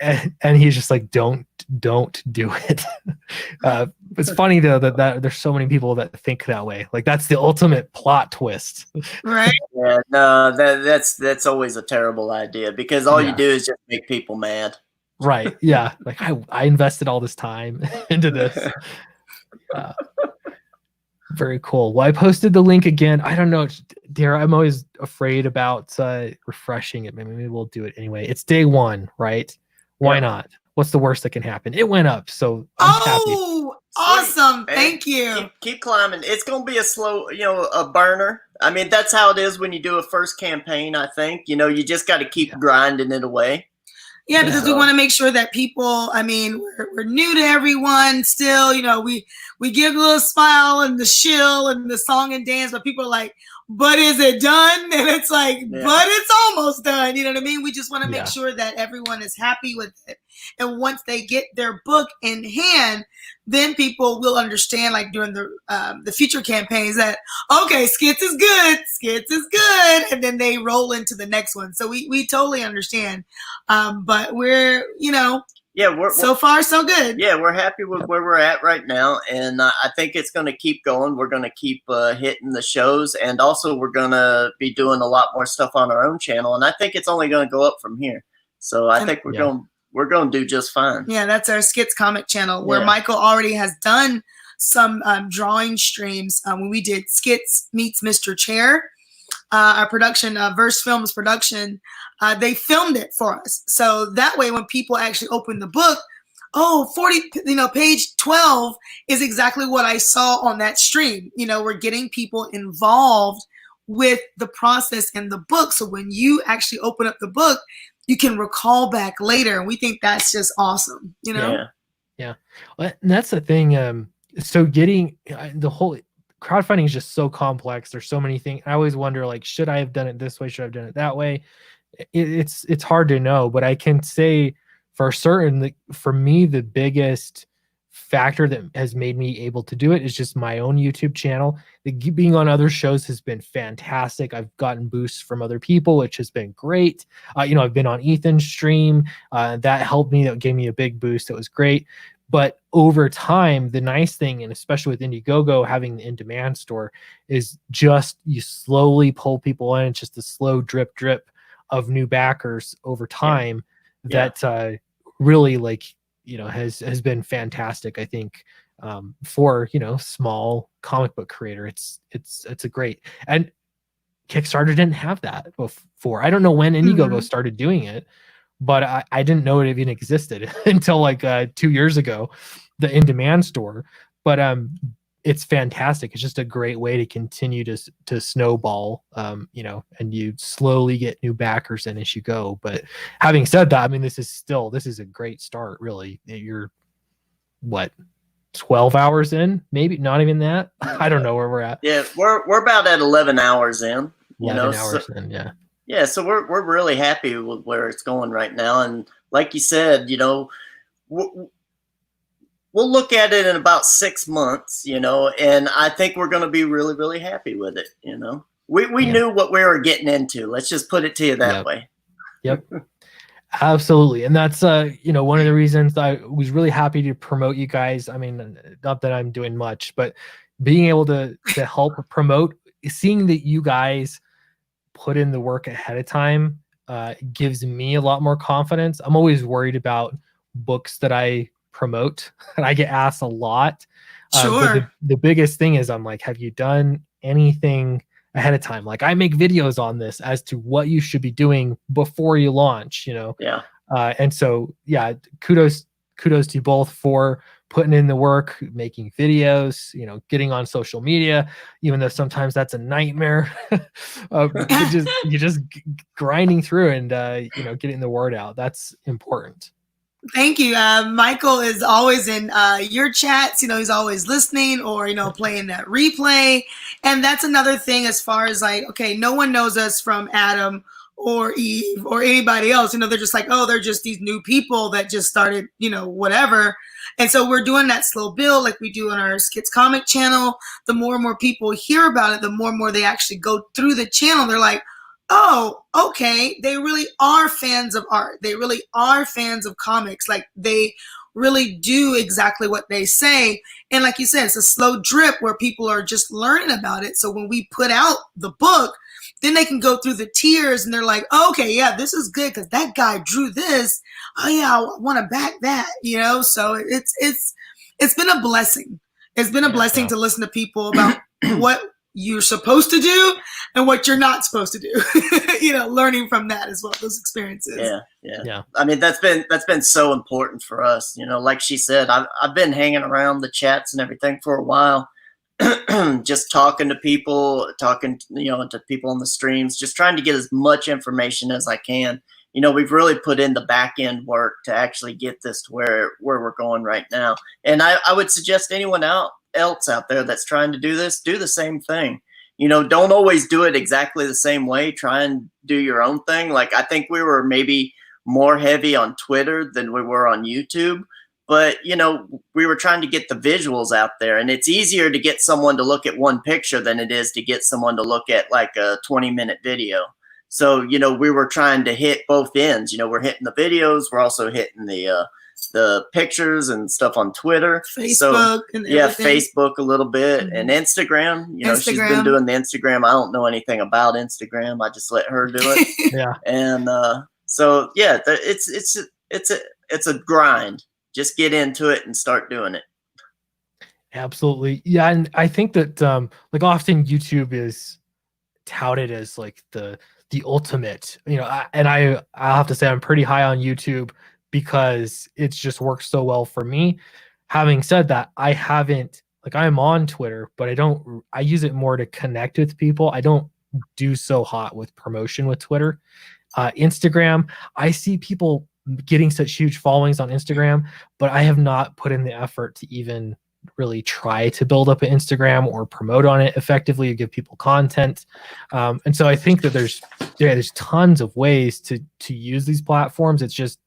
And he's just like, don't do it. It's funny though that there's so many people that think that way. Like that's the ultimate plot twist. Right. Yeah, no, that's always a terrible idea, because all you do is just make people mad. Right. Yeah. Like I invested all this time into this. Very cool. Well, I posted the link again. I don't know, dear. I'm always afraid about refreshing it. Maybe we'll do it anyway. It's day 1, right? Why not? What's the worst that can happen? It went up, so I'm happy. Awesome. Thank you. Keep climbing. It's going to be a slow, a burner. I mean, that's how it is when you do a first campaign, I think. You just got to keep grinding it away. Yeah, because we want to make sure that people, I mean, we're new to everyone still, we give a little smile and the shill and the song and dance, but people are like, but is it done? And it's like, but it's almost done. You know what I mean? We just want to make sure that everyone is happy with it. And once they get their book in hand, then people will understand, like during the future campaigns, that, okay, Skits is good. And then they roll into the next one. So we totally understand. But we're, we're so far so good. Yeah, we're happy with where we're at right now, and I think it's going to keep going. We're going to keep hitting the shows, and also we're going to be doing a lot more stuff on our own channel, and I think it's only going to go up from here. So I think we're going to do just fine. Yeah, that's our Skits comic channel, where Michael already has done some drawing streams when we did Skits Meets Mr. Chair. Our production, Verse Films production, they filmed it for us. So that way, when people actually open the book, 40, page 12 is exactly what I saw on that stream. We're getting people involved with the process in the book. So when you actually open up the book, you can recall back later. And we think that's just awesome, Yeah. Well, and that's the thing. So getting the whole crowdfunding is just so complex. There's so many things. I always wonder, like, should I have done it this way? Should I have done it that way? It's hard to know, but I can say for certain that for me, the biggest factor that has made me able to do it is just my own YouTube channel. Being on other shows has been fantastic. I've gotten boosts from other people, which has been great. I've been on Ethan's stream. That helped me. That gave me a big boost. It was great. But over time, the nice thing, and especially with Indiegogo having the in-demand store, is just you slowly pull people in. It's just a slow drip of new backers over time that really has been fantastic. I think for small comic book creator, it's a great, and Kickstarter didn't have that before. I don't know when Indiegogo started doing it, but I didn't know it even existed until like 2 years ago, the in-demand store. but it's fantastic. It's just a great way to continue to snowball, you know, and you slowly get new backers in as you go. But having said that, I mean, this is a great start, really. You're what, 12 hours in, maybe not even that. I don't know where we're at. Yeah, we're about at 11 hours in. 11 hours in, yeah. Yeah, so we're really happy with where it's going right now. And like you said, you know, we'll look at it in about 6 months, you know, and I think we're going to be really, really happy with it. You know, we knew what we were getting into. Let's just put it to you that way. Yep. Absolutely. And that's, you know, one of the reasons I was really happy to promote you guys. I mean, not that I'm doing much, but being able to help promote, seeing that you guys put in the work ahead of time gives me a lot more confidence. I'm always worried about books that I promote, and I get asked a lot. Sure. But the biggest thing is I'm like, have you done anything ahead of time? Like, I make videos on this as to what you should be doing before you launch, you know? Yeah. And so, yeah, kudos to you both for putting in the work, making videos, you know, getting on social media, even though sometimes that's a nightmare. You're just grinding through and, you know, getting the word out. That's important. Thank you. Michael is always in your chats. You know, he's always listening or, you know, playing that replay. And that's another thing as far as like, okay, no one knows us from Adam or Eve or anybody else. You know, they're just like, oh, they're just these new people that just started, you know, whatever. And so we're doing that slow build like we do on our Skits comic channel. The more and more people hear about it, the more and more they actually go through the channel. They're like, oh, okay, they really are fans of art. They really are fans of comics. Like, they really do exactly what they say. And like you said, it's a slow drip where people are just learning about it. So when we put out the book, then they can go through the tiers and they're like, oh, okay, yeah, this is good because that guy drew this. Oh yeah, I want to back that, you know? So it's been a blessing. It's been a blessing to listen to people about what you're supposed to do and what you're not supposed to do. You know, learning from that as well, those experiences. Yeah. I mean, that's been so important for us. You know, like she said, I've been hanging around the chats and everything for a while, just talking to people, you know, to people on the streams, just trying to get as much information as I can. You know, we've really put in the back end work to actually get this to where we're going right now. And I would suggest anyone else out there that's trying to do this, do the same thing. You know, don't always do it exactly the same way. Try and do your own thing. Like, I think we were maybe more heavy on Twitter than we were on YouTube, but you know, we were trying to get the visuals out there, and it's easier to get someone to look at one picture than it is to get someone to look at like a 20-minute video. So, you know, we were trying to hit both ends. You know, we're hitting the videos, we're also hitting the pictures and stuff on Twitter, Facebook, and Facebook a little bit, and Instagram. You know, she's been doing the Instagram. I don't know anything about Instagram. I just let her do it. Yeah. And so yeah, it's a grind. Just get into it and start doing it. Absolutely. Yeah, and I think that like often YouTube is touted as like the ultimate, you know, I'll have to say I'm pretty high on YouTube because it's just worked so well for me. Having said that, I'm on Twitter, but I use it more to connect with people. I don't do so hot with promotion with Twitter. Instagram, I see people getting such huge followings on Instagram, but I have not put in the effort to even really try to build up an Instagram or promote on it effectively or give people content. And so I think that there's tons of ways to use these platforms. It's just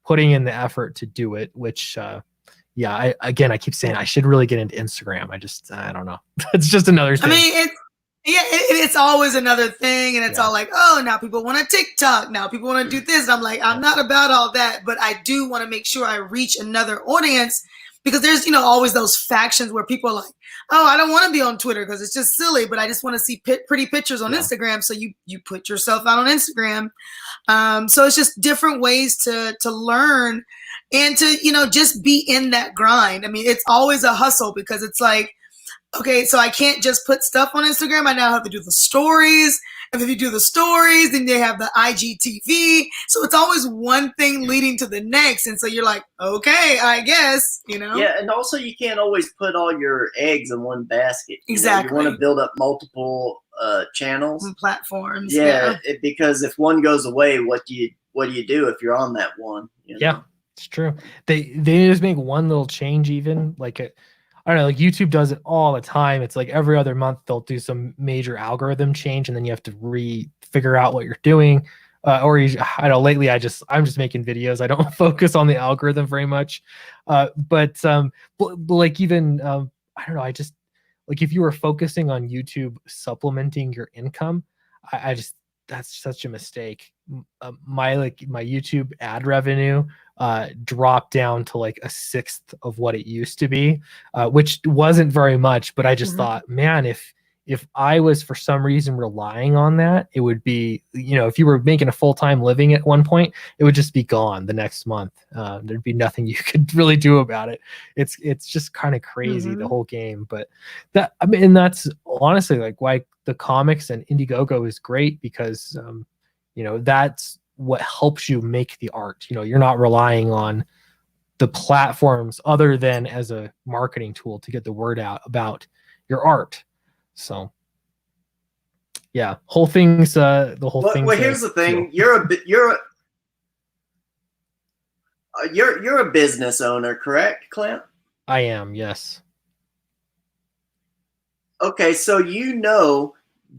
putting in the effort to do it, which I keep saying I should really get into Instagram. I don't know. It's just another thing. I mean, it's always another thing, and it's all like, oh, now people want a TikTok, now people want to do this. And I'm like, I'm not about all that, but I do want to make sure I reach another audience, because there's, you know, always those factions where people are like, oh, I don't want to be on Twitter because it's just silly, but I just want to see pretty pictures on Instagram. So you put yourself out on Instagram. So it's just different ways to learn and to, you know, just be in that grind. I mean, it's always a hustle because it's like, okay, so I can't just put stuff on Instagram. I now have to do the stories. And if you do the stories, then they have the IGTV. So it's always one thing leading to the next. And so you're like, okay, I guess, you know? Yeah, and also you can't always put all your eggs in one basket. Exactly. You want to build up multiple channels. And platforms. Yeah, because if one goes away, what do you do if you're on that one? You know? Yeah, it's true. They just make one little change, even like I don't know, like YouTube does it all the time. It's like every other month they'll do some major algorithm change, and then you have to figure out what you're doing. I don't know. Lately, I'm just making videos. I don't focus on the algorithm very much. But like even I don't know. I just like if you were focusing on YouTube supplementing your income, I just that's such a mistake. My YouTube ad revenue dropped down to like a sixth of what it used to be, which wasn't very much. But I just thought, man, if I was for some reason relying on that, it would be, if you were making a full-time living at one point, it would just be gone the next month. There'd be nothing you could really do about it. It's just kind of crazy, the whole game. But that's honestly like why the comics and Indiegogo is great, because that's what helps you make the art. You're not relying on the platforms other than as a marketing tool to get the word out about your art. So yeah, the whole thing. Well, here's the thing: you're a business owner, correct, Clint? I am, yes. Okay, so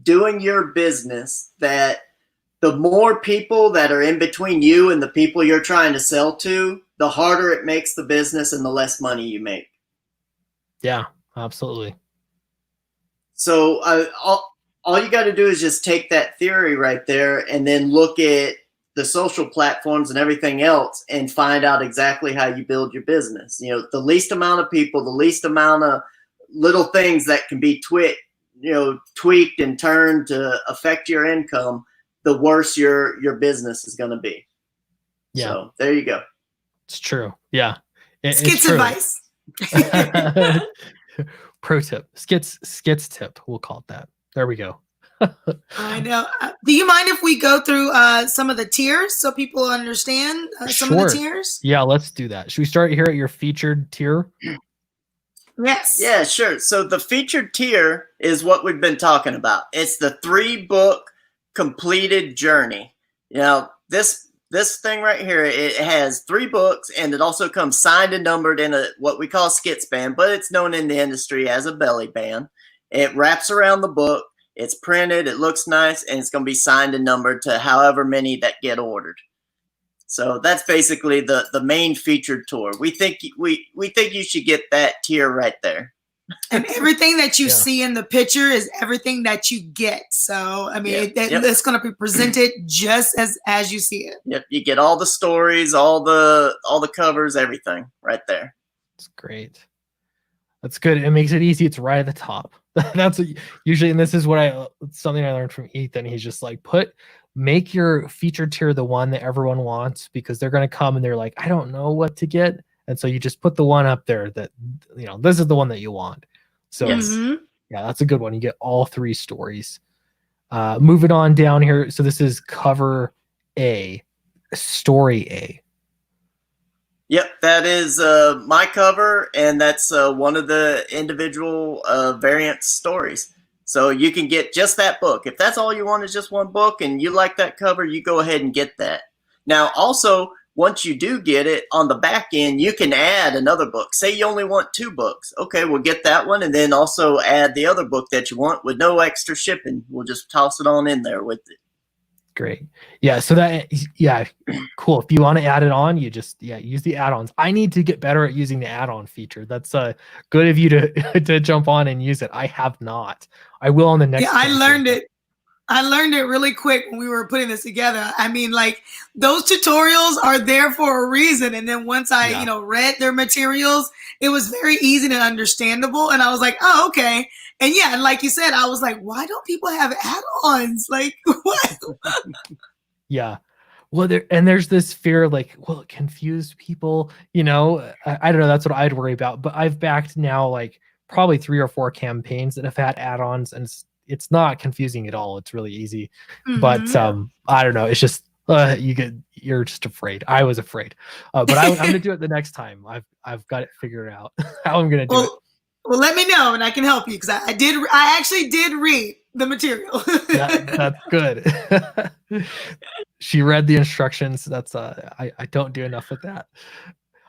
doing your business, that the more people that are in between you and the people you're trying to sell to, the harder it makes the business and the less money you make. Yeah, absolutely. So all you got to do is just take that theory right there and then look at the social platforms and everything else and find out exactly how you build your business. The least amount of people, the least amount of little things that can be tweaked and turned to affect your income, the worse your business is going to be. Yeah. So there you go. It's true. Yeah. Skits advice. Pro tip. Skits tip. We'll call it that. There we go. I know. Do you mind if we go through some of the tiers so people understand some of the tiers? Yeah, let's do that. Should we start here at your featured tier? Yes. Yeah, sure. So the featured tier is what we've been talking about. It's the 3-book completed journey. This thing right here, it has 3 books, and it also comes signed and numbered in what we call a Skits band, but it's known in the industry as a belly band. It wraps around the book. It's printed. It looks nice, and it's going to be signed and numbered to however many that get ordered. So that's basically the main featured tour. We think you should get that tier right there. And everything that you see in the picture is everything that you get. So, it's going to be presented just as you see it. Yep. You get all the stories, all the covers, everything right there. That's great. That's good. It makes it easy. It's right at the top. That's usually, and this is something I learned from Ethan. He's just like, make your featured tier the one that everyone wants, because they're going to come and they're like, I don't know what to get. And so you just put the one up there that, this is the one that you want. So yeah, that's a good one. You get all 3 stories. Moving on down here. So this is cover A, story A. Yep, that is my cover, and that's one of the individual variant stories. So you can get just that book. If that's all you want is just one book and you like that cover, you go ahead and get that. Now, also, once you do get it, on the back end, you can add another book. Say you only want 2 books. Okay, we'll get that one, and then also add the other book that you want with no extra shipping. We'll just toss it on in there with it. Great. Yeah, so cool. If you want to add it on, you just use the add-ons. I need to get better at using the add-on feature. That's good of you to jump on and use it. I have not. I will on the next. Yeah, I learned it really quick when we were putting this together. Those tutorials are there for a reason. And then once I, read their materials, it was very easy and understandable. And I was like, oh, okay. And yeah, and like you said, I was like, why don't people have add-ons? Like, what? Yeah. Well, there's this fear, like, will it confuse people? I don't know. That's what I'd worry about. But I've backed now, like, probably 3 or 4 campaigns that have had add-ons, and it's not confusing at all. It's really easy. But I don't know. It's just you're just afraid. I was afraid, but I'm gonna do it the next time. I've got it figured out how I'm gonna do it. Well, let me know and I can help you, because I actually did read the material. That's good. She read the instructions. That's I don't do enough with that.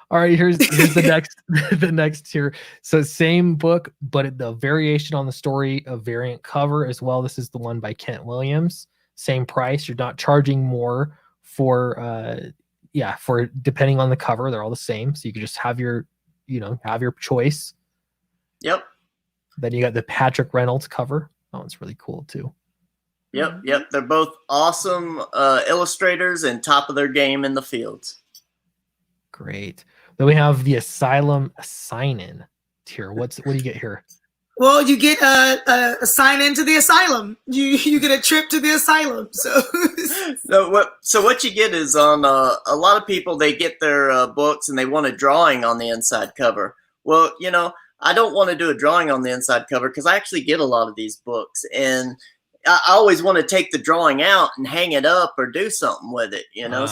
All right, here's the next tier. So same book, but the variation on the story, a variant cover as well. This is the one by Kip Williams. Same price. You're not charging more for for depending on the cover. They're all the same. So you can just have your choice. Yep. Then you got the Patrick Reynolds cover. That one's really cool too. Yep. They're both awesome illustrators and top of their game in the fields. Great. Then we have the Asylum sign-in tier. What do you get here? Well, you get a sign-in to the asylum. You get a trip to the asylum. So what you get is on a lot of people, they get their books and they want a drawing on the inside cover. Well, I don't want to do a drawing on the inside cover because I actually get a lot of these books, and I always want to take the drawing out and hang it up or do something with it,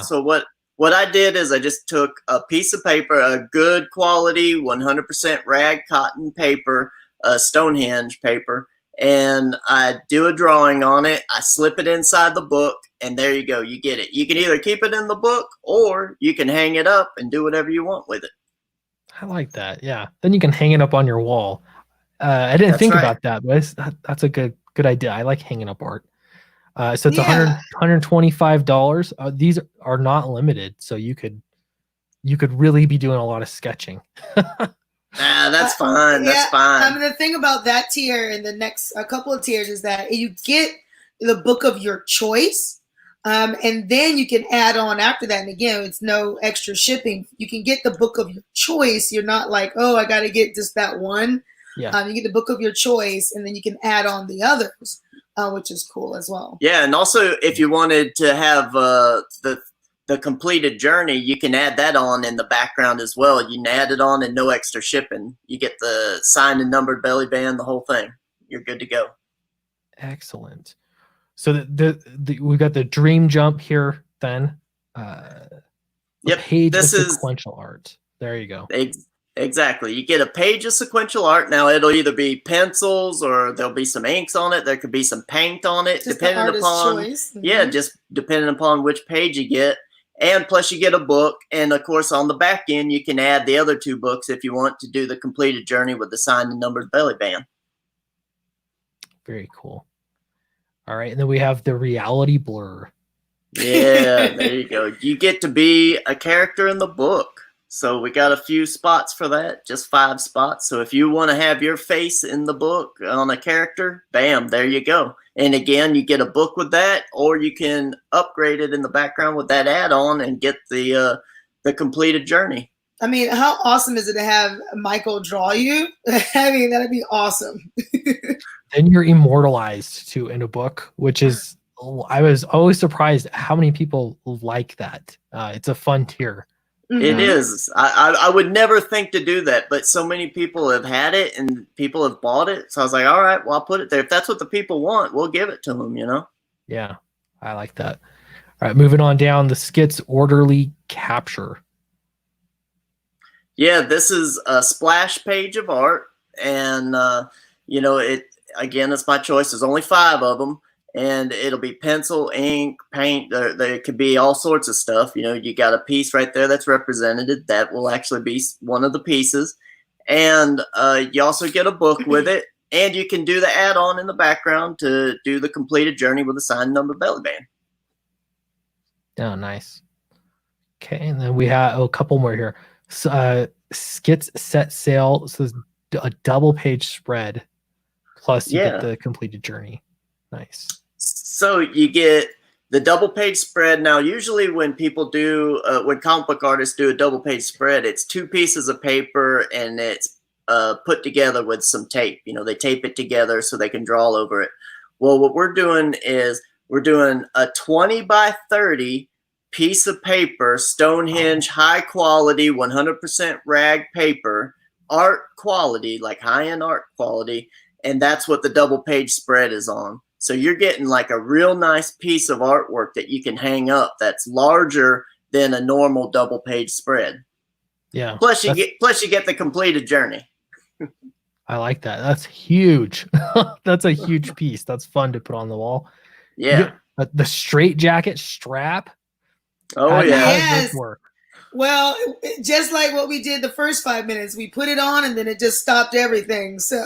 So what I did is I just took a piece of paper, a good quality 100% rag cotton paper, Stonehenge paper, and I do a drawing on it. I slip it inside the book, and there you go. You get it. You can either keep it in the book or you can hang it up and do whatever you want with it. I like that. Yeah. Then you can hang it up on your wall. I didn't think about that, but that's a good idea. I like hanging up art. So it's $125. These are not limited, so you could really be doing a lot of sketching. That's fine. That's fine. I mean, the thing about that tier and the next a couple of tiers is that you get the book of your choice. And then you can add on after that. And again, it's no extra shipping. You can get the book of your choice. You're not like, oh, I got to get just that one. Yeah. You get the book of your choice, and then you can add on the others, which is cool as well. Yeah, and also if you wanted to have the completed journey, you can add that on in the background as well. You can add it on and no extra shipping. You get the signed and numbered belly band, the whole thing. You're good to go. Excellent. So we got the Dream Jump here. Then, page of sequential art. There you go. Exactly. You get a page of sequential art. Now it'll either be pencils or there'll be some inks on it. There could be some paint on it, just depending upon choice. just depending upon which page you get. And plus you get a book, and of course on the back end you can add the other 2 books if you want to do the completed journey with the signed and numbered belly band. Very cool. All right, and then we have the reality blur. Yeah, there you go. You get to be a character in the book. So we got a few spots for that, just 5 spots. So if you want to have your face in the book on a character, bam, there you go. And again, you get a book with that, or you can upgrade it in the background with that add-on and get the completed journey. I mean, how awesome is it to have Michael draw you? I mean, that'd be awesome. Then you're immortalized too in a book, which is, I was always surprised how many people like that. It's a fun tier. Mm-hmm. It is. I would never think to do that, but so many people have had it and people have bought it. So I was like, all right, well, I'll put it there. If that's what the people want, we'll give it to them, Yeah, I like that. All right, moving on down, the Skits orderly capture. Yeah, this is a splash page of art, and it's my choice. There's only 5 of them, and it'll be pencil, ink, paint. There could be all sorts of stuff. You got a piece right there that's represented. That will actually be one of the pieces, and you also get a book with it, and you can do the add-on in the background to do the completed journey with a signed number belly band. Oh, nice. Okay, and then we have a couple more here. Skits set sail. So there's a double page spread, plus you get the completed journey. Nice. So you get the double page spread. Now, usually when people do, when comic book artists do a double page spread, it's 2 pieces of paper and it's put together with some tape. They tape it together so they can draw all over it. Well, what we're doing is we're doing a 20 by 30 piece of paper, Stonehenge, high quality, 100% rag paper art quality, like high-end art quality, and that's what the double page spread is on. So you're getting like a real nice piece of artwork that you can hang up that's larger than a normal double page spread. Yeah. Plus you get the completed journey. I like that. That's huge. That's a huge piece. That's fun to put on the wall. Yeah. The straight jacket strap. Oh, How yeah. does this work? Well, just like what we did the first 5 minutes, we put it on and then it just stopped everything. So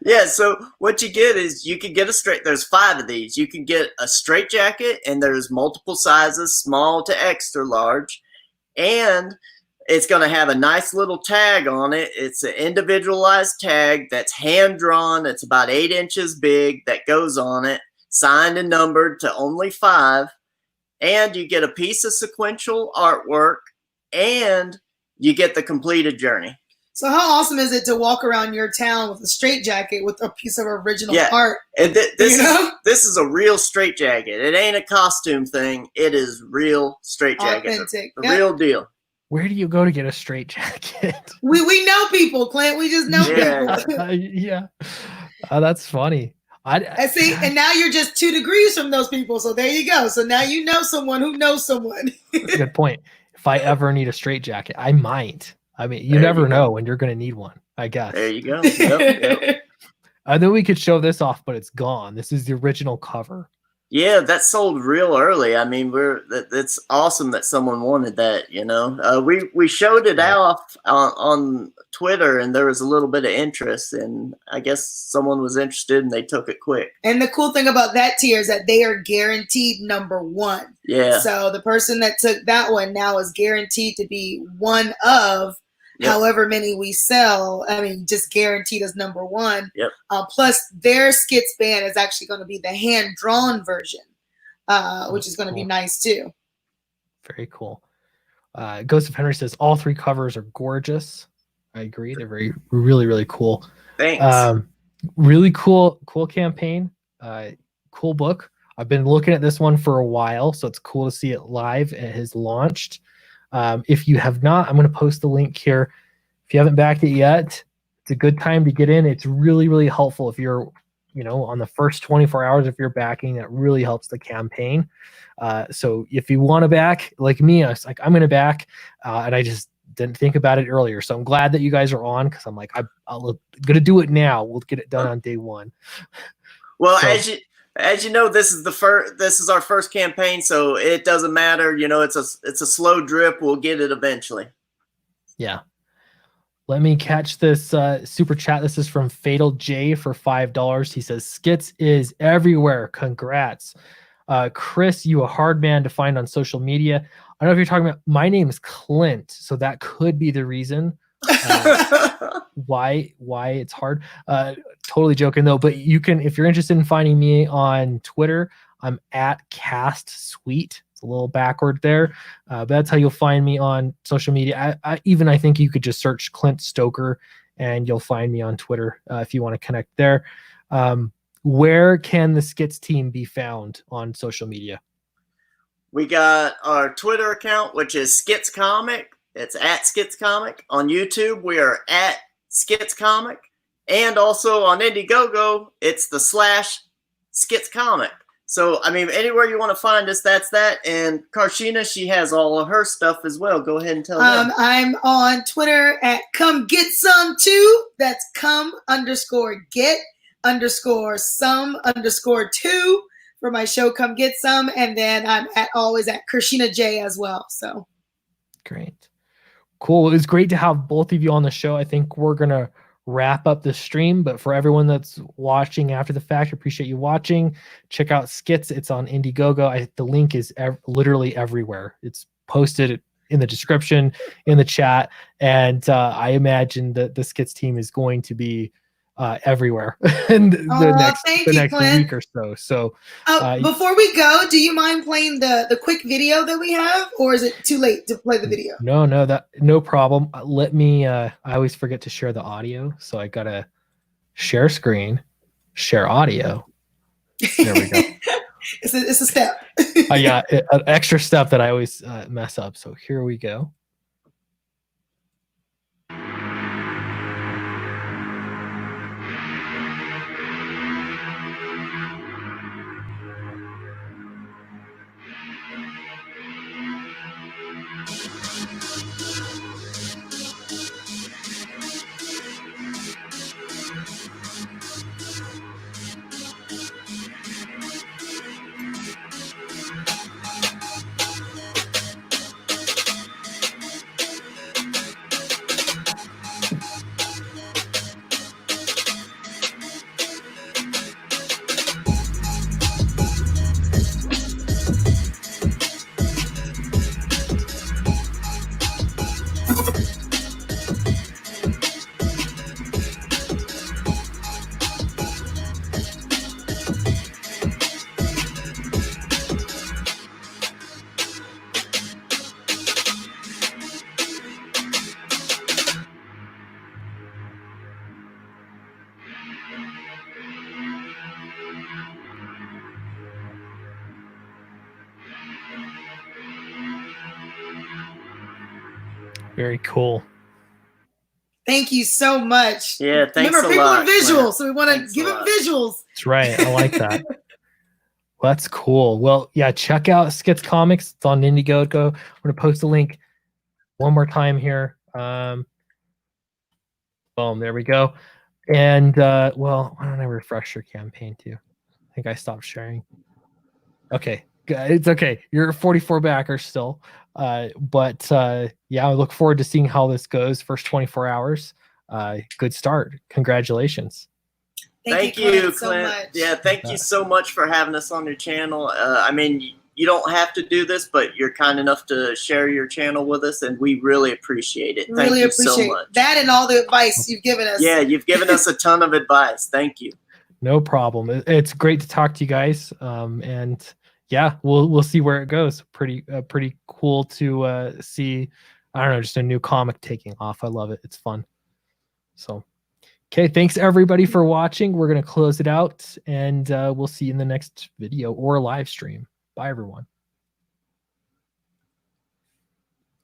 yeah, so what you get is you can get there's 5 of these. You can get a straight jacket, and there's multiple sizes, small to extra large, and it's going to have a nice little tag on it. It's an individualized tag that's hand drawn. It's about 8 inches big that goes on it, signed and numbered to only 5. And you get a piece of sequential artwork, and you get the completed journey. So how awesome is it to walk around your town with a straight jacket with a piece of original art? And this is a real straight jacket. It ain't a costume thing. It is real straight jacket. Authentic. The real deal. Where do you go to get a straight jacket? We know people, Clint. We just know people. Yeah. That's funny. I see, and now you're just 2 degrees from those people. So there you go. So now you know someone who knows someone. That's a good point. If I ever need a straight jacket, I might. I mean, you never know when you're going to need one, I guess. There you go. Yep. I think we could show this off, but it's gone. This is the original cover. Yeah, that sold real early. I mean, it's awesome that someone wanted that, you know. We showed it off on Twitter, and there was a little bit of interest, and I guess someone was interested and they took it quick. And the cool thing about that tier is that they are guaranteed #1. Yeah. So the person that took that one now is guaranteed to be one of however many we sell. I mean, just guaranteed as #1. Yep. Plus, their Skits band is actually going to be the hand-drawn version, which is going to be nice too. Very cool. Ghost of Henry says all 3 covers are gorgeous. I agree. They're really, really cool. Thanks. Really cool campaign. Cool book. I've been looking at this one for a while, so it's cool to see it live. It has launched. If you have not, I'm going to post the link here. If you haven't backed it yet, it's a good time to get in. It's really, really helpful if you're, on the first 24 hours, if you're backing, that really helps the campaign. So if you want to back, like me, I was like, I'm going to back, and I just didn't think about it earlier. So I'm glad that you guys are on, because I'm like, I'm going to do it now. We'll get it done on day 1. Well, so, as you know, this is our first campaign, so it doesn't matter. It's a slow drip. We'll get it eventually. Yeah. Let me catch this super chat. This is from Fatal J for $5. He says, Skits is everywhere. Congrats. Chris, you a hard man to find on social media. I don't know if you're talking about, my name is Clint, so that could be the reason why it's hard. Totally joking though, but you can, if you're interested in finding me on Twitter, I'm at Cast Sweet. It's a little backward there, but that's how you'll find me on social media. I think you could just search Clint Stoker and you'll find me on Twitter if you want to connect there. Where can the Skits team be found on social media? We got our Twitter account, which is Skits Comic. It's at Skits Comic. On YouTube, we are at Skits Comic. And also on Indiegogo, it's the /Skits Comic. So, I mean, anywhere you want to find us, that's that. And Karshina, she has all of her stuff as well. Go ahead and tell them. I'm on Twitter at Come Get Some Too. That's come_get_some_2 for my show Come Get Some. And then I'm always at Karshina J as well. So great. Cool. It was great to have both of you on the show. I think we're going to wrap up the stream, but for everyone that's watching after the fact, appreciate you watching. Check out Skits. It's on Indiegogo. The link is literally everywhere. It's posted in the description, in the chat, and I imagine that the Skits team is going to be everywhere in the next week or so. So before we go, do you mind playing the quick video that we have, or is it too late to play the video? No problem. Let me I always forget to share the audio, so I gotta share screen, share audio. There we go. It's a step. Yeah, an extra step that I always mess up. So here we go. Very cool. Thank you so much. Yeah, thanks Remember, a people lot, are visual, Clint. so we want to Thanks give a them lot. visuals. That's right. I like that. Well, that's cool. Well, yeah, check out Skits Comics. It's on Indiegogo. I'm going to post a link one more time here. Boom, there we go. And, well, why don't I refresh your campaign too? I think I stopped sharing. Okay, it's okay. You're 44 backers still. But yeah, I look forward to seeing how this goes. First 24 hours. Good start. Congratulations. Thank you, Clint, so much. Yeah, thank you so much for having us on your channel. I mean, you don't have to do this, but you're kind enough to share your channel with us, and we really appreciate it. Thank you so much. That and all the advice you've given us. Yeah, you've given us a ton of advice. Thank you. No problem. It's great to talk to you guys. And yeah, we'll see where it goes. Pretty cool to see. I don't know, just a new comic taking off. I love it. It's fun. So. Okay, thanks everybody for watching. We're going to close it out, and we'll see you in the next video or live stream. Bye, everyone.